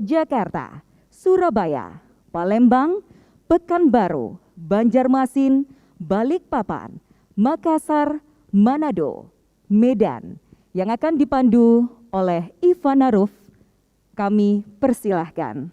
Jakarta, Surabaya, Palembang, Pekanbaru, Banjarmasin, Balikpapan, Makassar, Manado, Medan yang akan dipandu oleh Ivana Ruf. Kami persilahkan.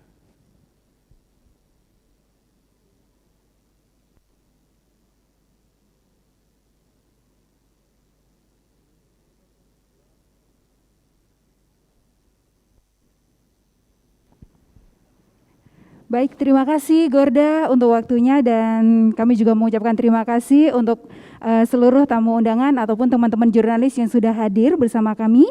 Baik, terima kasih Gorda untuk waktunya dan kami juga mengucapkan terima kasih untuk seluruh tamu undangan ataupun teman-teman jurnalis yang sudah hadir bersama kami.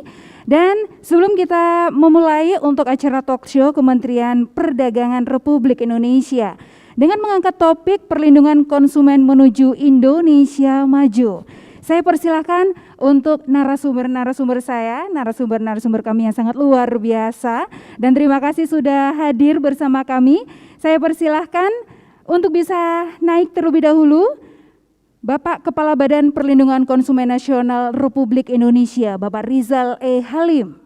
Dan sebelum kita memulai untuk acara talk show Kementerian Perdagangan Republik Indonesia dengan mengangkat topik perlindungan konsumen menuju Indonesia Maju. Saya persilahkan untuk narasumber kami yang sangat luar biasa dan terima kasih sudah hadir bersama kami. Saya persilahkan untuk bisa naik terlebih dahulu Bapak Kepala Badan Perlindungan Konsumen Nasional Republik Indonesia, Bapak Rizal E. Halim.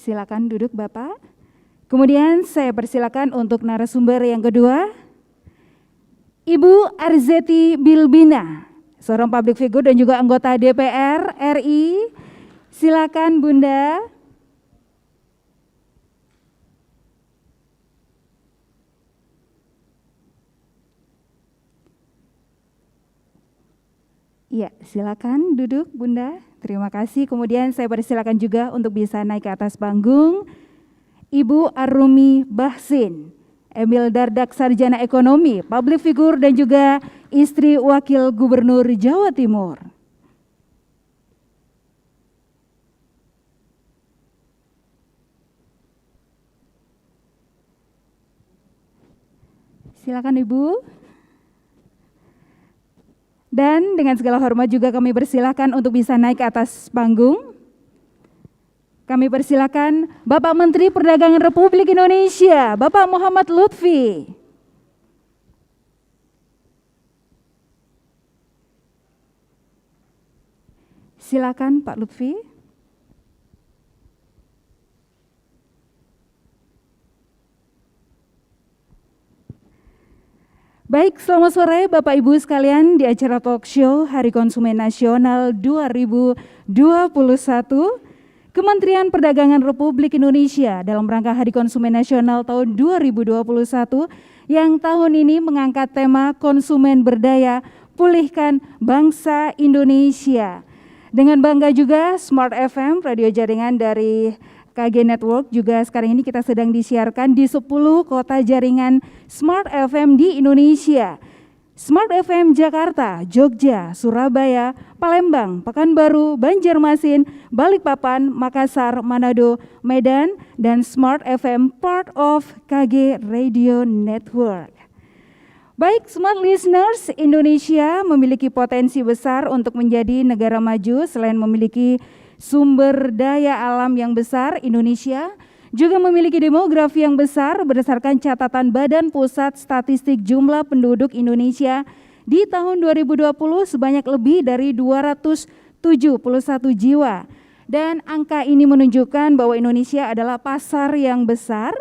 Silakan duduk Bapak. Kemudian saya persilakan untuk narasumber yang kedua, Ibu Arzeti Bilbina, seorang public figure dan juga anggota DPR RI. Silakan Bunda. Iya, silakan duduk Bunda. Terima kasih. Kemudian saya persilakan juga untuk bisa naik ke atas panggung Ibu Arumi Bahsin, Emil Dardak Sarjana Ekonomi, public figure dan juga istri Wakil Gubernur Jawa Timur. Silakan Ibu. Dan dengan segala hormat juga kami persilakan untuk bisa naik ke atas panggung. Kami persilakan Bapak Menteri Perdagangan Republik Indonesia, Bapak Muhammad Lutfi. Silakan Pak Lutfi. Baik, selamat sore Bapak Ibu sekalian di acara talk show Hari Konsumen Nasional 2021 Kementerian Perdagangan Republik Indonesia dalam rangka Hari Konsumen Nasional tahun 2021 yang tahun ini mengangkat tema konsumen berdaya, pulihkan bangsa Indonesia. Dengan bangga juga Smart FM, radio jaringan dari KG Network juga sekarang ini kita sedang disiarkan di 10 kota jaringan Smart FM di Indonesia. Smart FM Jakarta, Jogja, Surabaya, Palembang, Pekanbaru, Banjarmasin, Balikpapan, Makassar, Manado, Medan, dan Smart FM part of KG Radio Network. Baik, Smart Listeners, Indonesia memiliki potensi besar untuk menjadi negara maju selain memiliki sumber daya alam yang besar. Indonesia juga memiliki demografi yang besar berdasarkan catatan Badan Pusat Statistik jumlah penduduk Indonesia di tahun 2020 sebanyak lebih dari 271 jiwa. Dan angka ini menunjukkan bahwa Indonesia adalah pasar yang besar,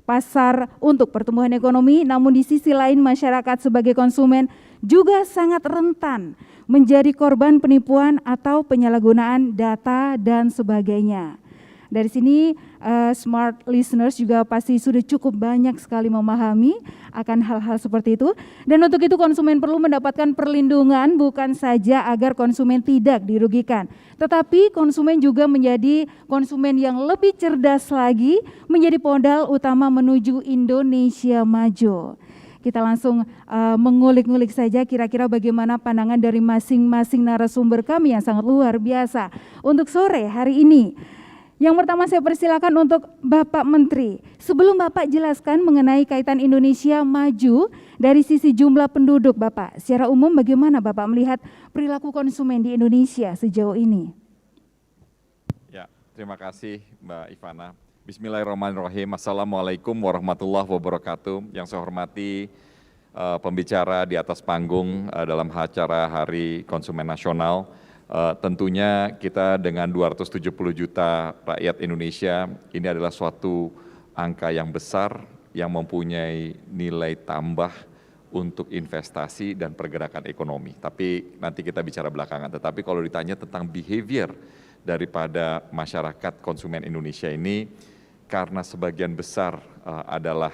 pasar untuk pertumbuhan ekonomi, namun di sisi lain masyarakat sebagai konsumen juga sangat rentan menjadi korban penipuan atau penyalahgunaan data dan sebagainya. Dari sini Smart Listeners juga pasti sudah cukup banyak sekali memahami akan hal-hal seperti itu. Dan untuk itu konsumen perlu mendapatkan perlindungan bukan saja agar konsumen tidak dirugikan, tetapi konsumen juga menjadi konsumen yang lebih cerdas lagi, menjadi modal utama menuju Indonesia maju. Kita langsung mengulik-ngulik saja kira-kira bagaimana pandangan dari masing-masing narasumber kami yang sangat luar biasa untuk sore hari ini. Yang pertama saya persilakan untuk Bapak Menteri. Sebelum Bapak jelaskan mengenai kaitan Indonesia maju dari sisi jumlah penduduk Bapak, secara umum bagaimana Bapak melihat perilaku konsumen di Indonesia sejauh ini? Ya, terima kasih Mbak Ivana. Bismillahirrahmanirrahim. Assalamualaikum warahmatullahi wabarakatuh. Yang saya hormati pembicara di atas panggung dalam acara Hari Konsumen Nasional. Tentunya kita dengan 270 juta rakyat Indonesia, ini adalah suatu angka yang besar yang mempunyai nilai tambah untuk investasi dan pergerakan ekonomi. Tapi nanti kita bicara belakangan. Tetapi kalau ditanya tentang behavior daripada masyarakat konsumen Indonesia ini, karena sebagian besar adalah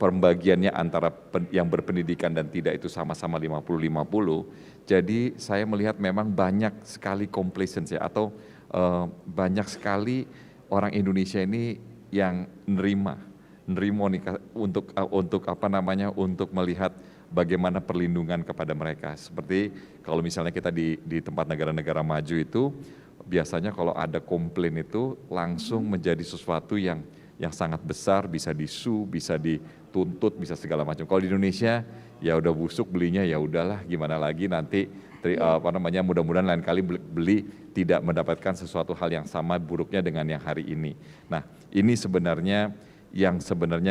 pembagiannya antara yang berpendidikan dan tidak itu sama-sama 50-50, jadi saya melihat memang banyak sekali complacency atau banyak sekali orang Indonesia ini yang nerima untuk untuk melihat bagaimana perlindungan kepada mereka. Seperti kalau misalnya kita di tempat negara-negara maju itu, biasanya kalau ada komplain itu langsung menjadi sesuatu yang sangat besar, bisa disu, bisa dituntut, bisa segala macam. Kalau di Indonesia ya udah busuk belinya, ya udahlah gimana lagi, nanti mudah-mudahan lain kali beli tidak mendapatkan sesuatu hal yang sama buruknya dengan yang hari ini. Nah, ini sebenarnya yang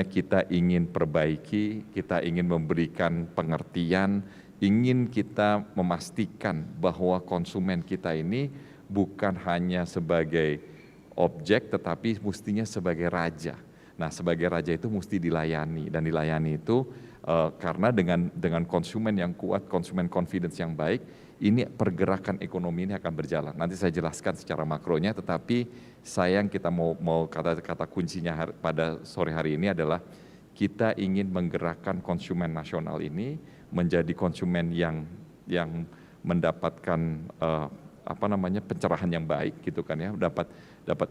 kita ingin perbaiki, kita ingin memberikan pengertian, ingin kita memastikan bahwa konsumen kita ini bukan hanya sebagai objek tetapi mestinya sebagai raja. Nah, sebagai raja itu mesti dilayani, dan dilayani itu karena dengan konsumen yang kuat, konsumen confidence yang baik, ini pergerakan ekonomi ini akan berjalan. Nanti saya jelaskan secara makronya, tetapi sayang kita mau kata kuncinya pada sore hari ini adalah kita ingin menggerakkan konsumen nasional ini menjadi konsumen yang mendapatkan pencerahan yang baik gitu kan ya, dapat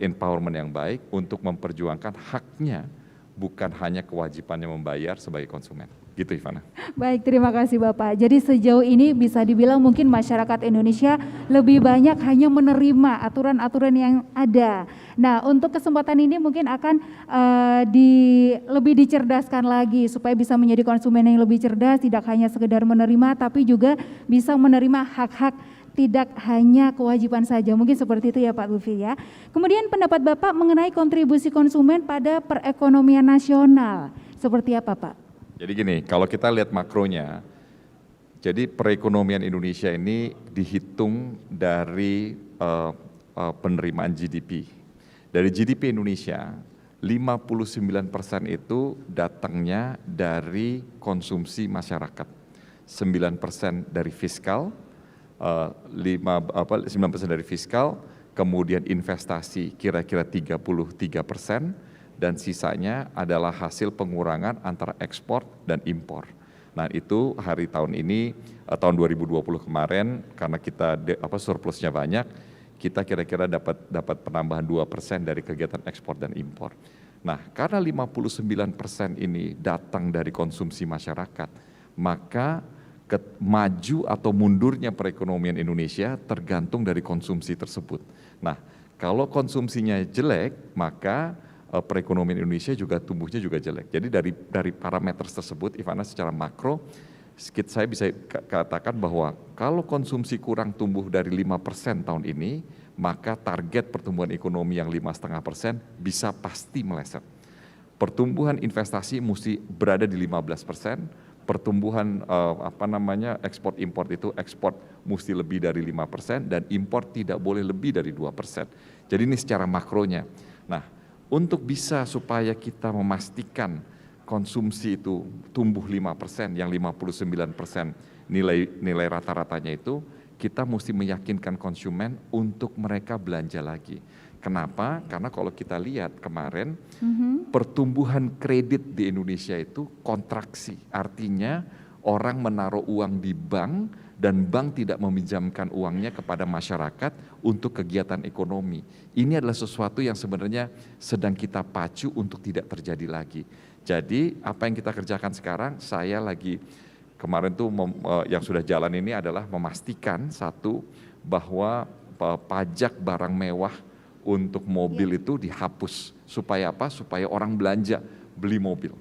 empowerment yang baik untuk memperjuangkan haknya, bukan hanya kewajibannya membayar sebagai konsumen. Gitu Ivana. Baik, terima kasih Bapak. Jadi sejauh ini bisa dibilang mungkin masyarakat Indonesia lebih banyak hanya menerima aturan-aturan yang ada. Nah, untuk kesempatan ini mungkin akan lebih dicerdaskan lagi supaya bisa menjadi konsumen yang lebih cerdas, tidak hanya sekedar menerima tapi juga bisa menerima hak-hak, tidak hanya kewajiban saja. Mungkin seperti itu ya Pak Lutfi ya. Kemudian pendapat Bapak mengenai kontribusi konsumen pada perekonomian nasional. Seperti apa Pak? Jadi gini, kalau kita lihat makronya, jadi perekonomian Indonesia ini dihitung dari penerimaan GDP. Dari GDP Indonesia, 59% itu datangnya dari konsumsi masyarakat, 9% dari fiskal, 9% dari fiskal, kemudian investasi kira-kira 33%, dan sisanya adalah hasil pengurangan antara ekspor dan impor. Nah, itu tahun ini, tahun 2020 kemarin, karena kita surplusnya banyak, kita kira-kira dapat penambahan 2% dari kegiatan ekspor dan impor. Nah, karena 59% ini datang dari konsumsi masyarakat, maka maju atau mundurnya perekonomian Indonesia tergantung dari konsumsi tersebut. Nah, kalau konsumsinya jelek, maka perekonomian Indonesia juga tumbuhnya juga jelek. Jadi dari parameter tersebut, Ivana, secara makro, saya bisa katakan bahwa kalau konsumsi kurang tumbuh dari 5% tahun ini, maka target pertumbuhan ekonomi yang 5,5% bisa pasti meleset. Pertumbuhan investasi mesti berada di 15%, pertumbuhan ekspor impor itu ekspor mesti lebih dari 5%, dan impor tidak boleh lebih dari 2%. Jadi ini secara makronya. Nah, untuk bisa supaya kita memastikan konsumsi itu tumbuh 5%, yang 59% nilai rata-ratanya itu, kita mesti meyakinkan konsumen untuk mereka belanja lagi. Kenapa? Karena kalau kita lihat kemarin, pertumbuhan kredit di Indonesia itu kontraksi. Artinya orang menaruh uang di bank, dan bank tidak meminjamkan uangnya kepada masyarakat untuk kegiatan ekonomi. Ini adalah sesuatu yang sebenarnya sedang kita pacu untuk tidak terjadi lagi. Jadi apa yang kita kerjakan sekarang, saya lagi kemarin tuh yang sudah jalan ini adalah memastikan satu, bahwa pajak barang mewah untuk mobil itu dihapus. Supaya apa? Supaya orang belanja, beli mobil.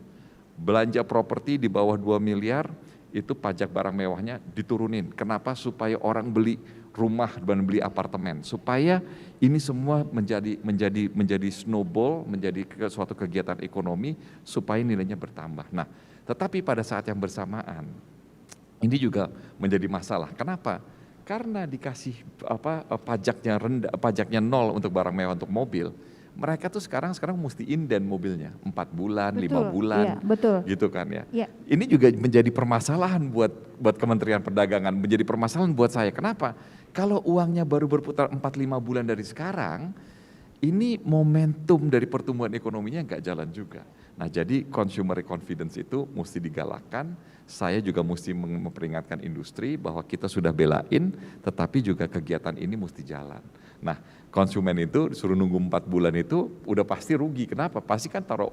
Belanja properti di bawah 2 miliar, itu pajak barang mewahnya diturunin. Kenapa? Supaya orang beli rumah dan beli apartemen, supaya ini semua menjadi snowball, menjadi suatu kegiatan ekonomi supaya nilainya bertambah. Nah, tetapi pada saat yang bersamaan ini juga menjadi masalah. Kenapa? Karena dikasih pajaknya rendah, pajaknya nol untuk barang mewah untuk mobil, mereka tuh sekarang mesti inden mobilnya 4 bulan, 5 bulan, iya, betul. gitu kan ya. Iya. Ini juga menjadi permasalahan buat Kementerian Perdagangan, menjadi permasalahan buat saya. Kenapa? Kalau uangnya baru berputar 4-5 bulan dari sekarang, ini momentum dari pertumbuhan ekonominya nggak jalan juga. Nah, jadi consumer confidence itu mesti digalakkan. Saya juga mesti memperingatkan industri bahwa kita sudah belain, tetapi juga kegiatan ini mesti jalan. Nah, konsumen itu disuruh nunggu 4 bulan itu udah pasti rugi. Kenapa? Pasti kan taruh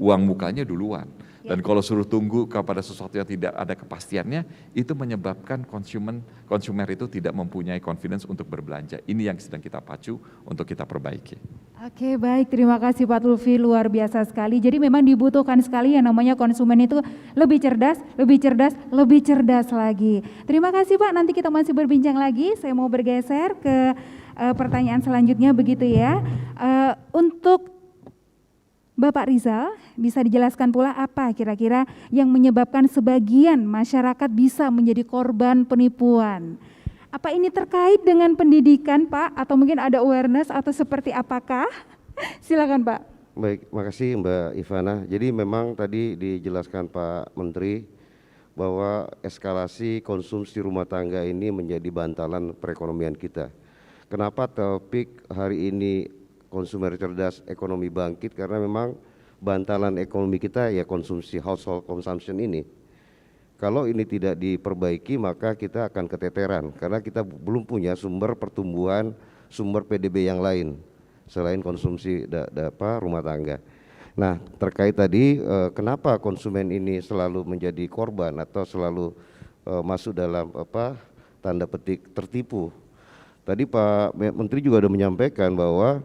uang mukanya duluan. Dan kalau suruh tunggu kepada sesuatu yang tidak ada kepastiannya, itu menyebabkan konsumer itu tidak mempunyai confidence untuk berbelanja. Ini yang sedang kita pacu untuk kita perbaiki. Oke, baik, terima kasih Pak Lutfi, luar biasa sekali. Jadi memang dibutuhkan sekali yang namanya konsumen itu lebih cerdas lagi. Terima kasih Pak, nanti kita masih berbincang lagi. Saya mau bergeser ke pertanyaan selanjutnya begitu ya. Untuk Bapak Rizal, bisa dijelaskan pula apa kira-kira yang menyebabkan sebagian masyarakat bisa menjadi korban penipuan? Apa ini terkait dengan pendidikan Pak, atau mungkin ada awareness atau seperti apakah? Silakan Pak. Baik, makasih Mbak Ivana. Jadi memang tadi dijelaskan Pak Menteri bahwa eskalasi konsumsi rumah tangga ini menjadi bantalan perekonomian kita. Kenapa topik hari ini konsumer cerdas, ekonomi bangkit? Karena memang bantalan ekonomi kita ya konsumsi, household consumption ini. Kalau ini tidak diperbaiki maka kita akan keteteran karena kita belum punya sumber pertumbuhan, sumber PDB yang lain selain konsumsi rumah tangga. Nah, terkait tadi kenapa konsumen ini selalu menjadi korban atau selalu masuk dalam tanda petik tertipu. Tadi Pak Menteri juga sudah menyampaikan bahwa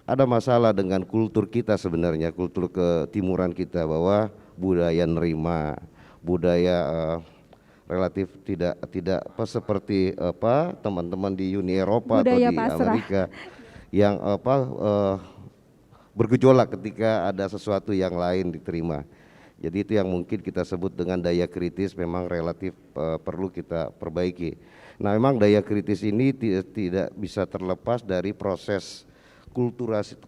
ada masalah dengan kultur kita sebenarnya, kultur ketimuran kita, bahwa budaya nerima, budaya relatif tidak seperti teman-teman di Uni Eropa budaya atau di pasrah. Amerika yang bergejolak ketika ada sesuatu yang lain diterima. Jadi itu yang mungkin kita sebut dengan daya kritis, memang relatif perlu kita perbaiki. Nah, memang daya kritis ini tidak bisa terlepas dari proses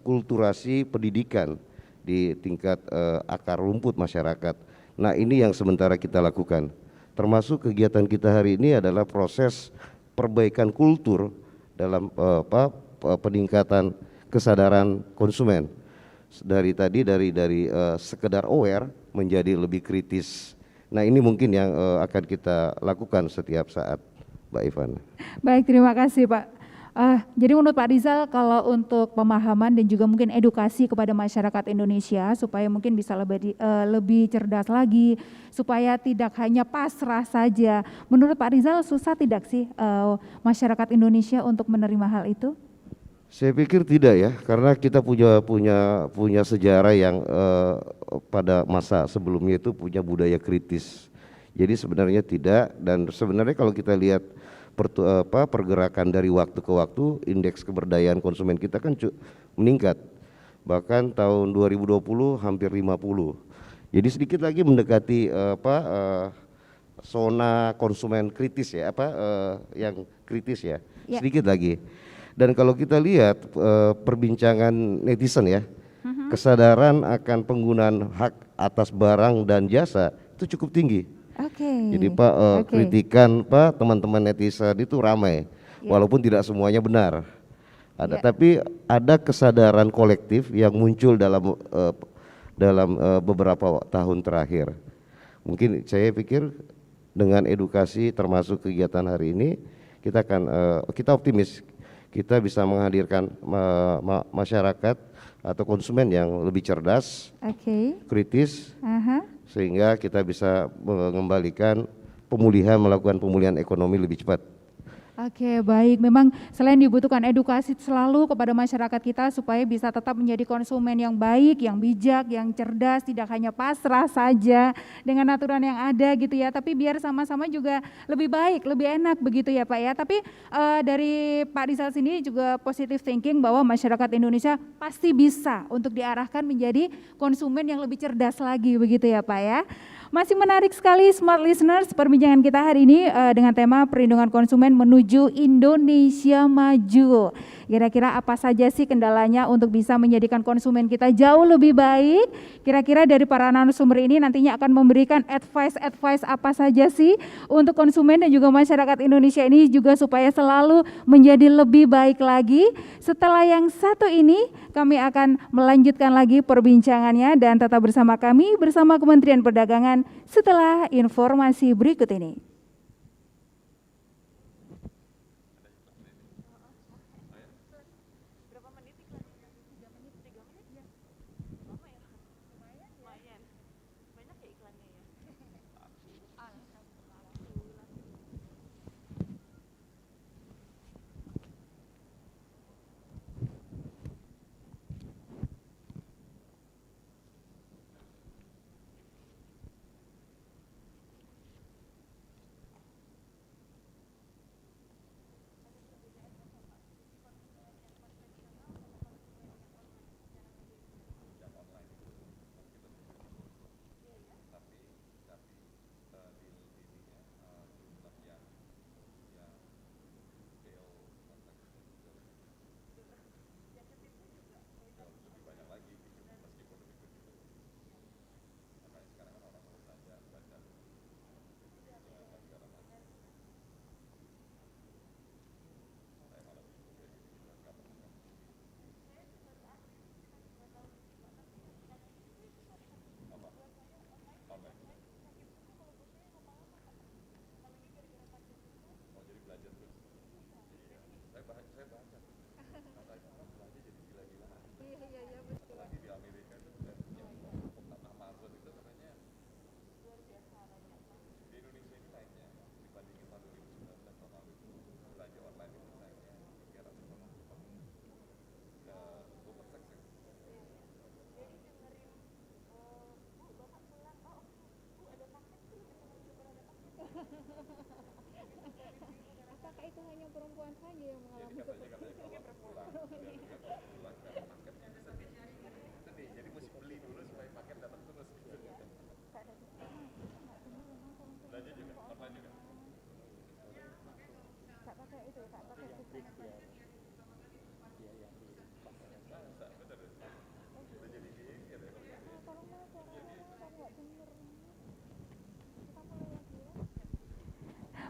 kulturasi pendidikan di tingkat akar rumput masyarakat. Nah, ini yang sementara kita lakukan. Termasuk kegiatan kita hari ini adalah proses perbaikan kultur dalam peningkatan kesadaran konsumen. Dari sekedar aware menjadi lebih kritis. Nah, ini mungkin yang akan kita lakukan setiap saat, Mbak Ivana. Baik, terima kasih Pak. Jadi menurut Pak Rizal, kalau untuk pemahaman dan juga mungkin edukasi kepada masyarakat Indonesia supaya mungkin bisa lebih cerdas lagi, supaya tidak hanya pasrah saja. Menurut Pak Rizal, susah tidak sih masyarakat Indonesia untuk menerima hal itu? Saya pikir tidak ya, karena kita punya sejarah yang pada masa sebelumnya itu punya budaya kritis. Jadi sebenarnya tidak, dan sebenarnya kalau kita lihat pergerakan dari waktu ke waktu, indeks keberdayaan konsumen kita kan meningkat. Bahkan tahun 2020 hampir 50. Jadi sedikit lagi mendekati zona konsumen kritis ya, yang kritis ya. Sedikit lagi. Dan kalau kita lihat perbincangan netizen ya, kesadaran akan penggunaan hak atas barang dan jasa itu cukup tinggi. Jadi kritikan teman-teman netizen itu ramai, walaupun tidak semuanya benar. Tapi ada kesadaran kolektif yang muncul dalam beberapa tahun terakhir. Mungkin saya pikir dengan edukasi termasuk kegiatan hari ini kita optimis kita bisa menghadirkan masyarakat atau konsumen yang lebih cerdas, kritis, sehingga kita bisa mengembalikan melakukan pemulihan ekonomi lebih cepat. Oke, baik. Memang selain dibutuhkan edukasi selalu kepada masyarakat kita supaya bisa tetap menjadi konsumen yang baik, yang bijak, yang cerdas, tidak hanya pasrah saja dengan aturan yang ada gitu ya, tapi biar sama-sama juga lebih baik, lebih enak begitu ya Pak ya. Tapi dari Pak Rizal sini juga positive thinking bahwa masyarakat Indonesia pasti bisa untuk diarahkan menjadi konsumen yang lebih cerdas lagi begitu ya Pak ya. Masih menarik sekali Smart Listeners perbincangan kita hari ini dengan tema perlindungan konsumen menuju Indonesia maju. Kira-kira apa saja sih kendalanya untuk bisa menjadikan konsumen kita jauh lebih baik? Kira-kira dari para narasumber ini nantinya akan memberikan advice apa saja sih untuk konsumen dan juga masyarakat Indonesia ini juga supaya selalu menjadi lebih baik lagi. Setelah yang satu ini kami akan melanjutkan lagi perbincangannya dan tetap bersama kami bersama Kementerian Perdagangan setelah informasi berikut ini. Apakah itu hanya perempuan saja yang mengalami seperti itu? Jadi mesti beli dulu supaya paket datang terus. Belanja juga, online juga. Tak pakai itu, tak pakai itu.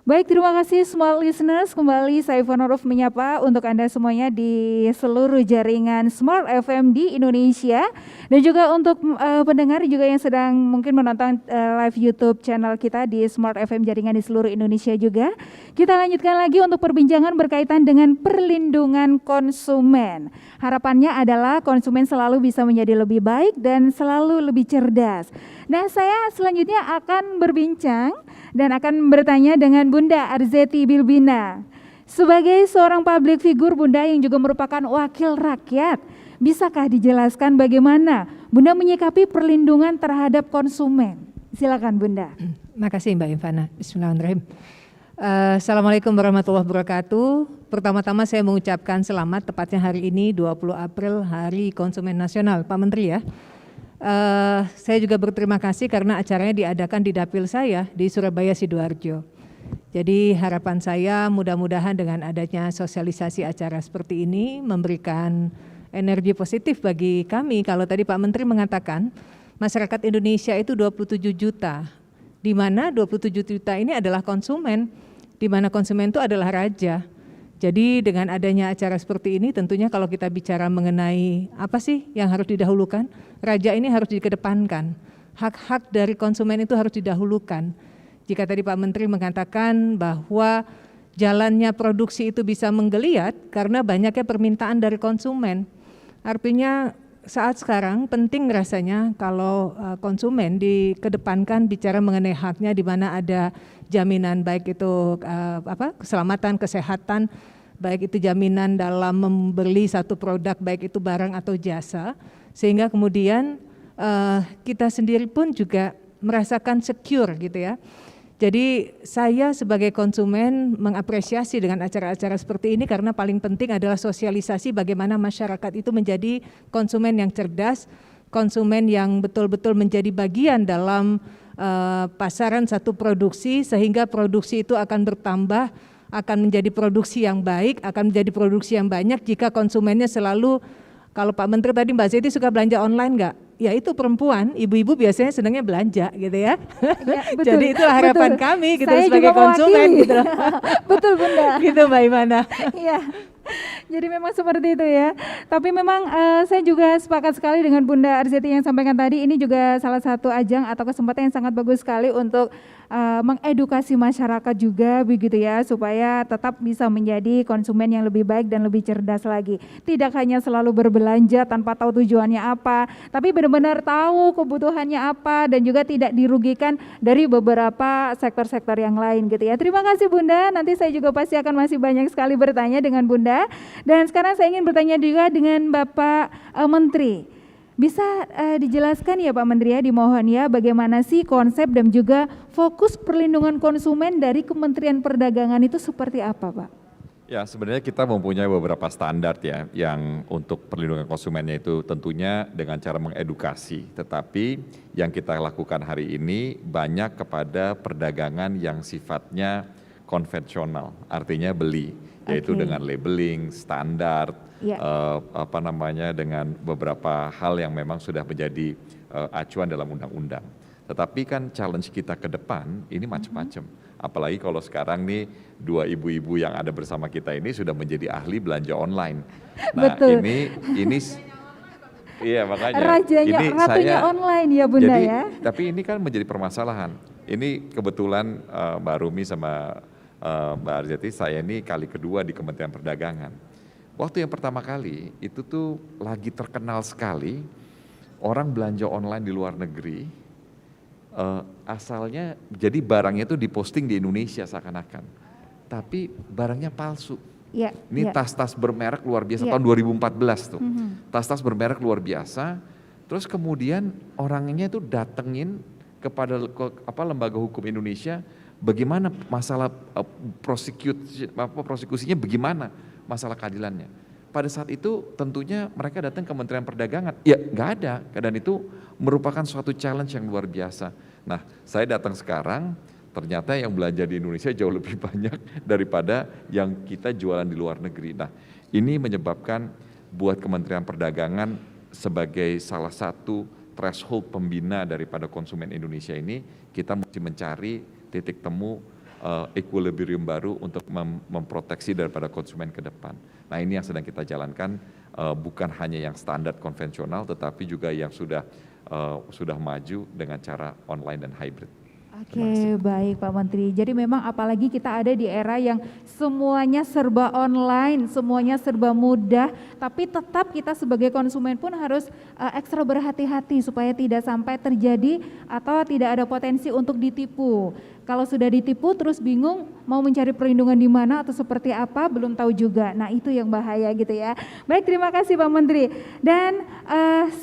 Baik, terima kasih Smart Listeners. Kembali saya Ivana Ruf menyapa untuk Anda semuanya di seluruh jaringan Smart FM di Indonesia. Dan juga untuk pendengar juga yang sedang mungkin menonton live YouTube channel kita di Smart FM jaringan di seluruh Indonesia juga. Kita lanjutkan lagi untuk perbincangan berkaitan dengan perlindungan konsumen. Harapannya adalah konsumen selalu bisa menjadi lebih baik dan selalu lebih cerdas. Nah, saya selanjutnya akan berbincang dan akan bertanya dengan Bunda Arzeti Bilbina. Sebagai seorang public figure Bunda yang juga merupakan wakil rakyat, bisakah dijelaskan bagaimana Bunda menyikapi perlindungan terhadap konsumen? Silakan Bunda. Terima kasih Mbak Ivana. Bismillahirrahmanirrahim. Assalamualaikum warahmatullahi wabarakatuh. Pertama-tama saya mengucapkan selamat tepatnya hari ini 20 April Hari Konsumen Nasional Pak Menteri ya. Saya juga berterima kasih karena acaranya diadakan di dapil saya di Surabaya Sidoarjo. Jadi harapan saya mudah-mudahan dengan adanya sosialisasi acara seperti ini memberikan energi positif bagi kami. Kalau tadi Pak Menteri mengatakan masyarakat Indonesia itu 27 juta, di mana 27 juta ini adalah konsumen, di mana konsumen itu adalah raja. Jadi dengan adanya acara seperti ini tentunya kalau kita bicara mengenai apa sih yang harus didahulukan, raja ini harus dikedepankan, hak-hak dari konsumen itu harus didahulukan. Jika tadi Pak Menteri mengatakan bahwa jalannya produksi itu bisa menggeliat karena banyaknya permintaan dari konsumen, artinya saat sekarang penting rasanya kalau konsumen dikedepankan bicara mengenai haknya, di mana ada jaminan baik itu keselamatan, kesehatan, baik itu jaminan dalam membeli satu produk baik itu barang atau jasa, sehingga kemudian kita sendiri pun juga merasakan secure gitu ya. Jadi saya sebagai konsumen mengapresiasi dengan acara-acara seperti ini karena paling penting adalah sosialisasi bagaimana masyarakat itu menjadi konsumen yang cerdas, konsumen yang betul-betul menjadi bagian dalam pasaran satu produksi, sehingga produksi itu akan bertambah, akan menjadi produksi yang baik, akan menjadi produksi yang banyak jika konsumennya selalu, kalau Pak Menteri tadi Mbak Zeti suka belanja online nggak? Ya itu perempuan, ibu-ibu biasanya senangnya belanja gitu ya. Ya, betul, jadi itulah harapan betul. kami gitu Saya sebagai juga konsumen mewakili. gitu. Betul Bunda. Gitu Mbak Ivana. Iya. Jadi memang seperti itu ya. Tapi memang saya juga sepakat sekali dengan Bunda Arzeti yang sampaikan tadi. Ini juga salah satu ajang atau kesempatan yang sangat bagus sekali untuk mengedukasi masyarakat juga begitu ya, supaya tetap bisa menjadi konsumen yang lebih baik dan lebih cerdas lagi. Tidak hanya selalu berbelanja tanpa tahu tujuannya apa, tapi benar-benar tahu kebutuhannya apa dan juga tidak dirugikan dari beberapa sektor-sektor yang lain gitu ya. Terima kasih Bunda. Nanti saya juga pasti akan masih banyak sekali bertanya dengan Bunda. Dan sekarang saya ingin bertanya juga dengan Bapak Menteri. Bisa dijelaskan ya Pak Menteri ya, dimohon ya, bagaimana sih konsep dan juga fokus perlindungan konsumen dari Kementerian Perdagangan itu seperti apa Pak? Ya, sebenarnya kita mempunyai beberapa standar ya, yang untuk perlindungan konsumennya itu tentunya dengan cara mengedukasi. Tetapi yang kita lakukan hari ini banyak kepada perdagangan yang sifatnya konvensional, artinya beli, yaitu dengan labeling, standar, dengan beberapa hal yang memang sudah menjadi acuan dalam undang-undang. Tetapi kan challenge kita ke depan ini macam-macam. Apalagi kalau sekarang nih dua ibu-ibu yang ada bersama kita ini sudah menjadi ahli belanja online. Nah, betul. ini iya makanya ratunya online ya Bunda jadi, ya. Tapi ini kan menjadi permasalahan. Ini kebetulan Mbak Rumi sama Mbak Arzeti, saya ini kali kedua di Kementerian Perdagangan. Waktu yang pertama kali itu tuh lagi terkenal sekali orang belanja online di luar negeri, asalnya jadi barangnya itu diposting di Indonesia seakan-akan, tapi barangnya palsu. Ini tas-tas bermerek luar biasa tahun 2014 tuh, tas-tas bermerek luar biasa. Terus kemudian orangnya itu datengin kepada lembaga hukum Indonesia, bagaimana masalah prosekusinya, bagaimana masalah keadilannya. Pada saat itu tentunya mereka datang ke Kementerian Perdagangan, ya nggak ada, dan itu merupakan suatu challenge yang luar biasa. Nah, saya datang sekarang, ternyata yang belanja di Indonesia jauh lebih banyak daripada yang kita jualan di luar negeri. Nah, ini menyebabkan buat Kementerian Perdagangan sebagai salah satu threshold pembina daripada konsumen Indonesia ini, kita mesti mencari titik temu equilibrium baru untuk memproteksi daripada konsumen ke depan. Nah, ini yang sedang kita jalankan, bukan hanya yang standar konvensional, tetapi juga yang sudah maju dengan cara online dan hybrid. Oke, baik Pak Menteri. Jadi memang apalagi kita ada di era yang semuanya serba online, semuanya serba mudah, tapi tetap kita sebagai konsumen pun harus ekstra berhati-hati supaya tidak sampai terjadi atau tidak ada potensi untuk ditipu. Kalau sudah ditipu terus bingung mau mencari perlindungan di mana atau seperti apa, belum tahu juga. Nah, itu yang bahaya gitu ya. Baik, terima kasih Pak Menteri. Dan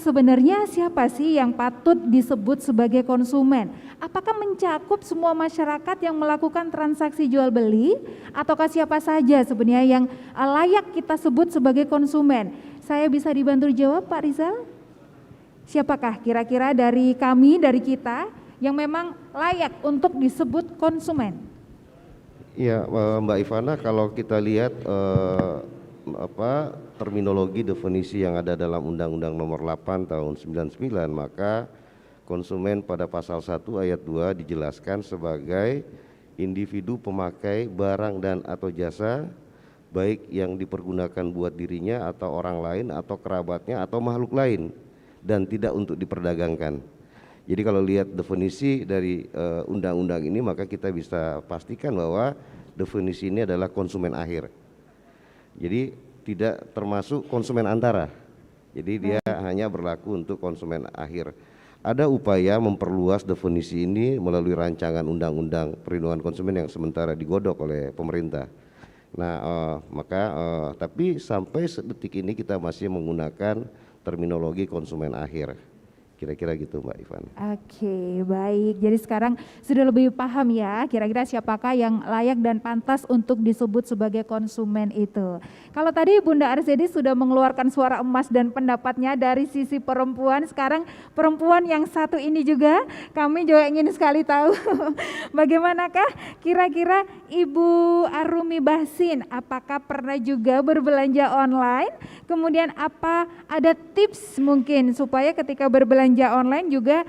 sebenarnya siapa sih yang patut disebut sebagai konsumen? Apakah mencakup semua masyarakat yang melakukan transaksi jual beli, ataukah siapa saja sebenarnya yang layak kita sebut sebagai konsumen? Saya bisa dibantu jawab Pak Rizal? Siapakah kira-kira dari kami, dari kita yang memang layak untuk disebut konsumen? Ya, Mbak Ivana, kalau kita lihat terminologi definisi yang ada dalam Undang-Undang Nomor 8 Tahun 99, maka konsumen pada pasal 1 ayat 2 dijelaskan sebagai individu pemakai barang dan atau jasa, baik yang dipergunakan buat dirinya atau orang lain atau kerabatnya atau makhluk lain, dan tidak untuk diperdagangkan. Jadi kalau lihat definisi dari undang-undang ini, maka kita bisa pastikan bahwa definisi ini adalah konsumen akhir. Jadi tidak termasuk konsumen antara. Jadi dia hanya berlaku untuk konsumen akhir. Ada upaya memperluas definisi ini melalui rancangan undang-undang perlindungan konsumen yang sementara digodok oleh pemerintah. Nah, tapi sampai detik ini kita masih menggunakan terminologi konsumen akhir. Kira-kira gitu Mbak Ivana. Oke, baik. Jadi sekarang sudah lebih paham ya, kira-kira siapakah yang layak dan pantas untuk disebut sebagai konsumen itu. Kalau tadi Bunda Arsedi sudah mengeluarkan suara emas dan pendapatnya dari sisi perempuan, sekarang perempuan yang satu ini juga kami juga ingin sekali tahu bagaimanakah kira-kira Ibu Arumi Bahsin, apakah pernah juga berbelanja online? Kemudian apa ada tips mungkin supaya ketika berbelanja online juga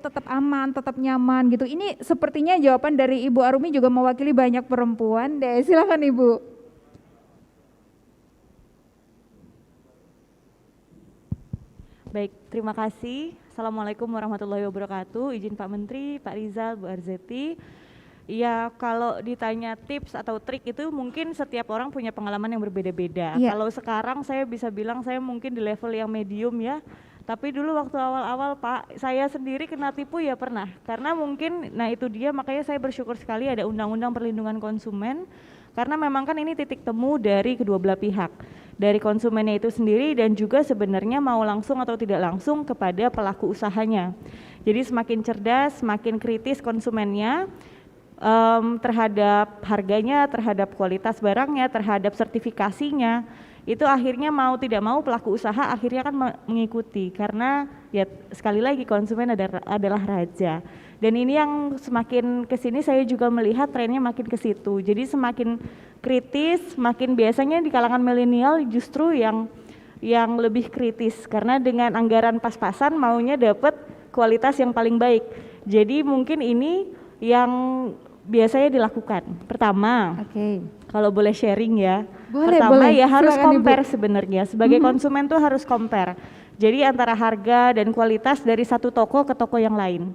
tetap aman, tetap nyaman gitu. Ini sepertinya jawaban dari Ibu Arumi juga mewakili banyak perempuan deh. Silakan Ibu. Baik, terima kasih. Assalamualaikum warahmatullahi wabarakatuh. Izin Pak Menteri, Pak Rizal, Bu Arzeti. Ya, kalau ditanya tips atau trik itu mungkin setiap orang punya pengalaman yang berbeda-beda. Iya. Kalau sekarang saya bisa bilang saya mungkin di level yang medium ya. Tapi dulu waktu awal-awal Pak, saya sendiri kena tipu ya pernah. Karena mungkin, nah itu dia makanya saya bersyukur sekali ada Undang-Undang Perlindungan Konsumen. Karena memang kan ini titik temu dari kedua belah pihak. Dari konsumennya itu sendiri dan juga sebenarnya mau langsung atau tidak langsung kepada pelaku usahanya. Jadi semakin cerdas, semakin kritis konsumennya terhadap harganya, terhadap kualitas barangnya, terhadap sertifikasinya. Itu akhirnya mau tidak mau pelaku usaha akhirnya kan mengikuti karena ya sekali lagi konsumen adalah raja. Dan ini yang semakin kesini saya juga melihat trennya makin ke situ. Jadi semakin kritis, makin biasanya di kalangan milenial justru yang lebih kritis karena dengan anggaran pas-pasan maunya dapat kualitas yang paling baik. Jadi mungkin ini yang biasanya dilakukan. Pertama, kalau boleh sharing ya. Pertama ya harus compare sebenarnya. Sebagai konsumen tuh harus compare. Jadi antara harga dan kualitas dari satu toko ke toko yang lain.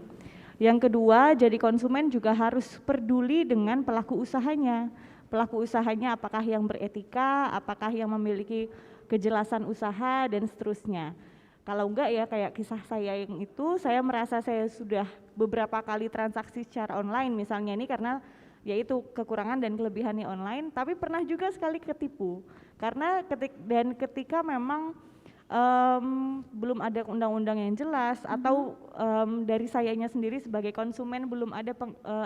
Yang kedua, jadi konsumen juga harus peduli dengan pelaku usahanya. Pelaku usahanya apakah yang beretika, apakah yang memiliki kejelasan usaha dan seterusnya. Kalau enggak ya kayak kisah saya yang itu, saya merasa saya sudah beberapa kali transaksi secara online misalnya ini karena yaitu kekurangan dan kelebihannya online, tapi pernah juga sekali ketipu karena ketika memang belum ada undang-undang yang jelas atau dari sayanya sendiri sebagai konsumen belum ada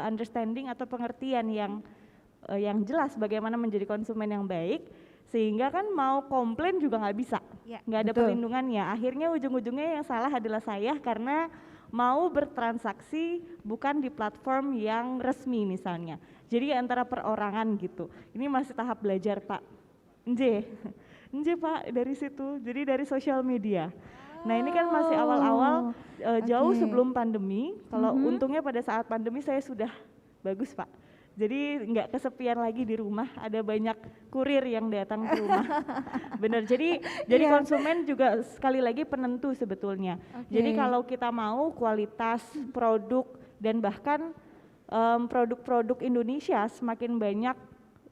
understanding atau pengertian yang jelas bagaimana menjadi konsumen yang baik, sehingga kan mau komplain juga nggak bisa, nggak ada perlindungannya. Akhirnya ujung-ujungnya yang salah adalah saya karena mau bertransaksi bukan di platform yang resmi misalnya. Jadi antara perorangan gitu. Ini masih tahap belajar Pak. Nje Pak dari situ. Jadi dari sosial media. Nah ini kan masih awal-awal jauh sebelum pandemi. Kalau untungnya pada saat pandemi saya sudah bagus Pak. Jadi nggak kesepian lagi di rumah, ada banyak kurir yang datang ke rumah. Bener, jadi konsumen juga sekali lagi penentu sebetulnya. Jadi kalau kita mau kualitas produk dan bahkan produk-produk Indonesia semakin banyak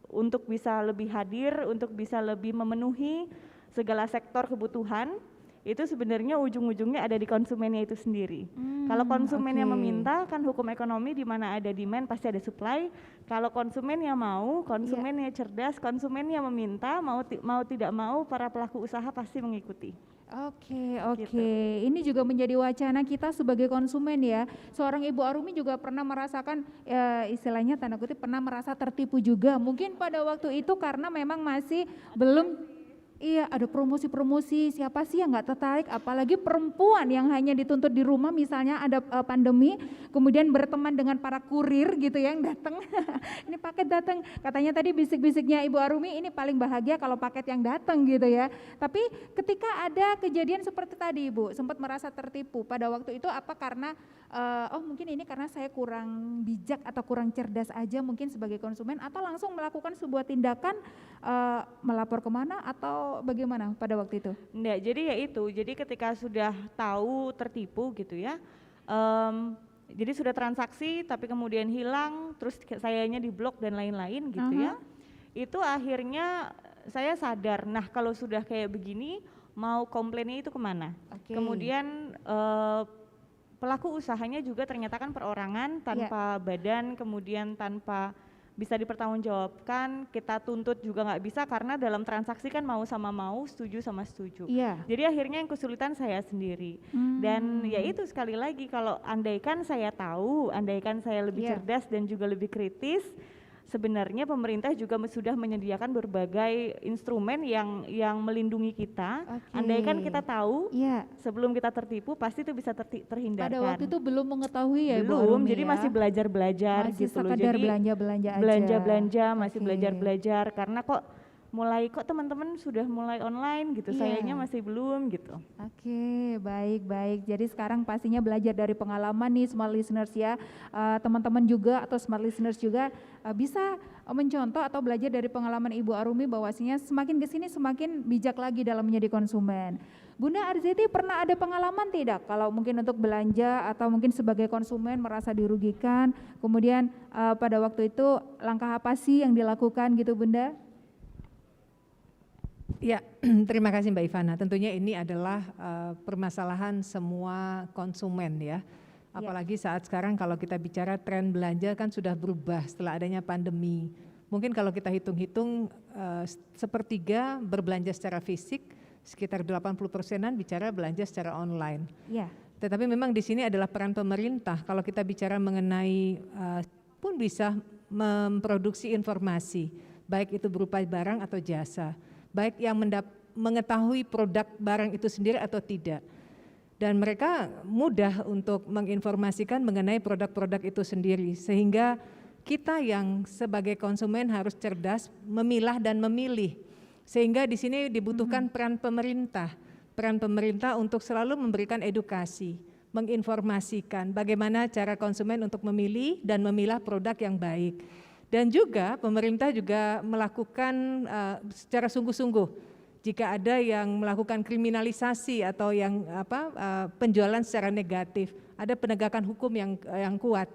untuk bisa lebih hadir, untuk bisa lebih memenuhi segala sektor kebutuhan, itu sebenarnya ujung-ujungnya ada di konsumennya itu sendiri. Kalau konsumennya meminta, kan hukum ekonomi di mana ada demand pasti ada supply. Kalau konsumennya mau, konsumennya cerdas, konsumennya meminta, mau tidak mau para pelaku usaha pasti mengikuti. Oke. Ini juga menjadi wacana kita sebagai konsumen ya. Seorang Ibu Arumi juga pernah merasakan istilahnya tanda kutip pernah merasa tertipu juga. Mungkin pada waktu itu karena memang masih belum ada promosi-promosi, siapa sih yang nggak tertarik, apalagi perempuan yang hanya dituntut di rumah misalnya ada pandemi, kemudian berteman dengan para kurir gitu yang datang, ini paket datang, katanya tadi bisik-bisiknya Ibu Arumi ini paling bahagia kalau paket yang datang gitu ya. Tapi ketika ada kejadian seperti tadi Ibu, sempat merasa tertipu, pada waktu itu apa karena, mungkin ini karena saya kurang bijak atau kurang cerdas aja mungkin sebagai konsumen, atau langsung melakukan sebuah tindakan melapor kemana atau bagaimana pada waktu itu? Enggak, jadi ya itu, jadi ketika sudah tahu tertipu gitu ya, jadi sudah transaksi tapi kemudian hilang, terus sayanya diblok dan lain-lain gitu ya, itu akhirnya saya sadar, nah kalau sudah kayak begini, mau komplainnya itu kemana. Oke. Kemudian pelaku usahanya juga ternyata kan perorangan tanpa badan, kemudian tanpa bisa dipertanggungjawabkan, kita tuntut juga nggak bisa karena dalam transaksi kan mau sama mau, setuju sama setuju. Iya. Jadi akhirnya yang kesulitan saya sendiri. Dan ya itu sekali lagi, kalau andaikan saya tahu, andaikan saya lebih cerdas dan juga lebih kritis, sebenarnya pemerintah juga sudah menyediakan berbagai instrumen yang melindungi kita. Oke. Andaikan kita tahu, Iya. sebelum kita tertipu pasti itu bisa terhindarkan. Pada waktu itu belum mengetahui ya Ibu Belum, Arumi jadi ya? masih belajar-belajar Masih gitu loh. sekadar Jadi belanja-belanja aja. belanja-belanja, masih Oke. belajar-belajar karena kok teman-teman sudah mulai online gitu, Iya. sayanya masih belum gitu. Oke, baik. Jadi sekarang pastinya belajar dari pengalaman nih smart listeners ya. Teman-teman juga atau smart listeners juga bisa mencontoh atau belajar dari pengalaman Ibu Arumi bahwasanya semakin kesini semakin bijak lagi dalam menjadi konsumen. Bunda Arzeti pernah ada pengalaman tidak kalau mungkin untuk belanja atau mungkin sebagai konsumen merasa dirugikan, kemudian pada waktu itu langkah apa sih yang dilakukan gitu Bunda? Ya, terima kasih Mbak Ivana. Tentunya ini adalah permasalahan semua konsumen ya. Apalagi saat sekarang kalau kita bicara tren belanja kan sudah berubah setelah adanya pandemi. Mungkin kalau kita hitung-hitung sepertiga berbelanja secara fisik, sekitar 80%-an bicara belanja secara online. Ya. Tetapi memang di sini adalah peran pemerintah. Kalau kita bicara mengenai pun bisa memproduksi informasi, baik itu berupa barang atau jasa. Baik yang mengetahui produk barang itu sendiri atau tidak. Dan mereka mudah untuk menginformasikan mengenai produk-produk itu sendiri. Sehingga kita yang sebagai konsumen harus cerdas memilah dan memilih. Sehingga di sini dibutuhkan peran pemerintah. Peran pemerintah untuk selalu memberikan edukasi, menginformasikan bagaimana cara konsumen untuk memilih dan memilah produk yang baik. Dan juga pemerintah juga melakukan secara sungguh-sungguh jika ada yang melakukan kriminalisasi atau yang penjualan secara negatif, ada penegakan hukum yang kuat.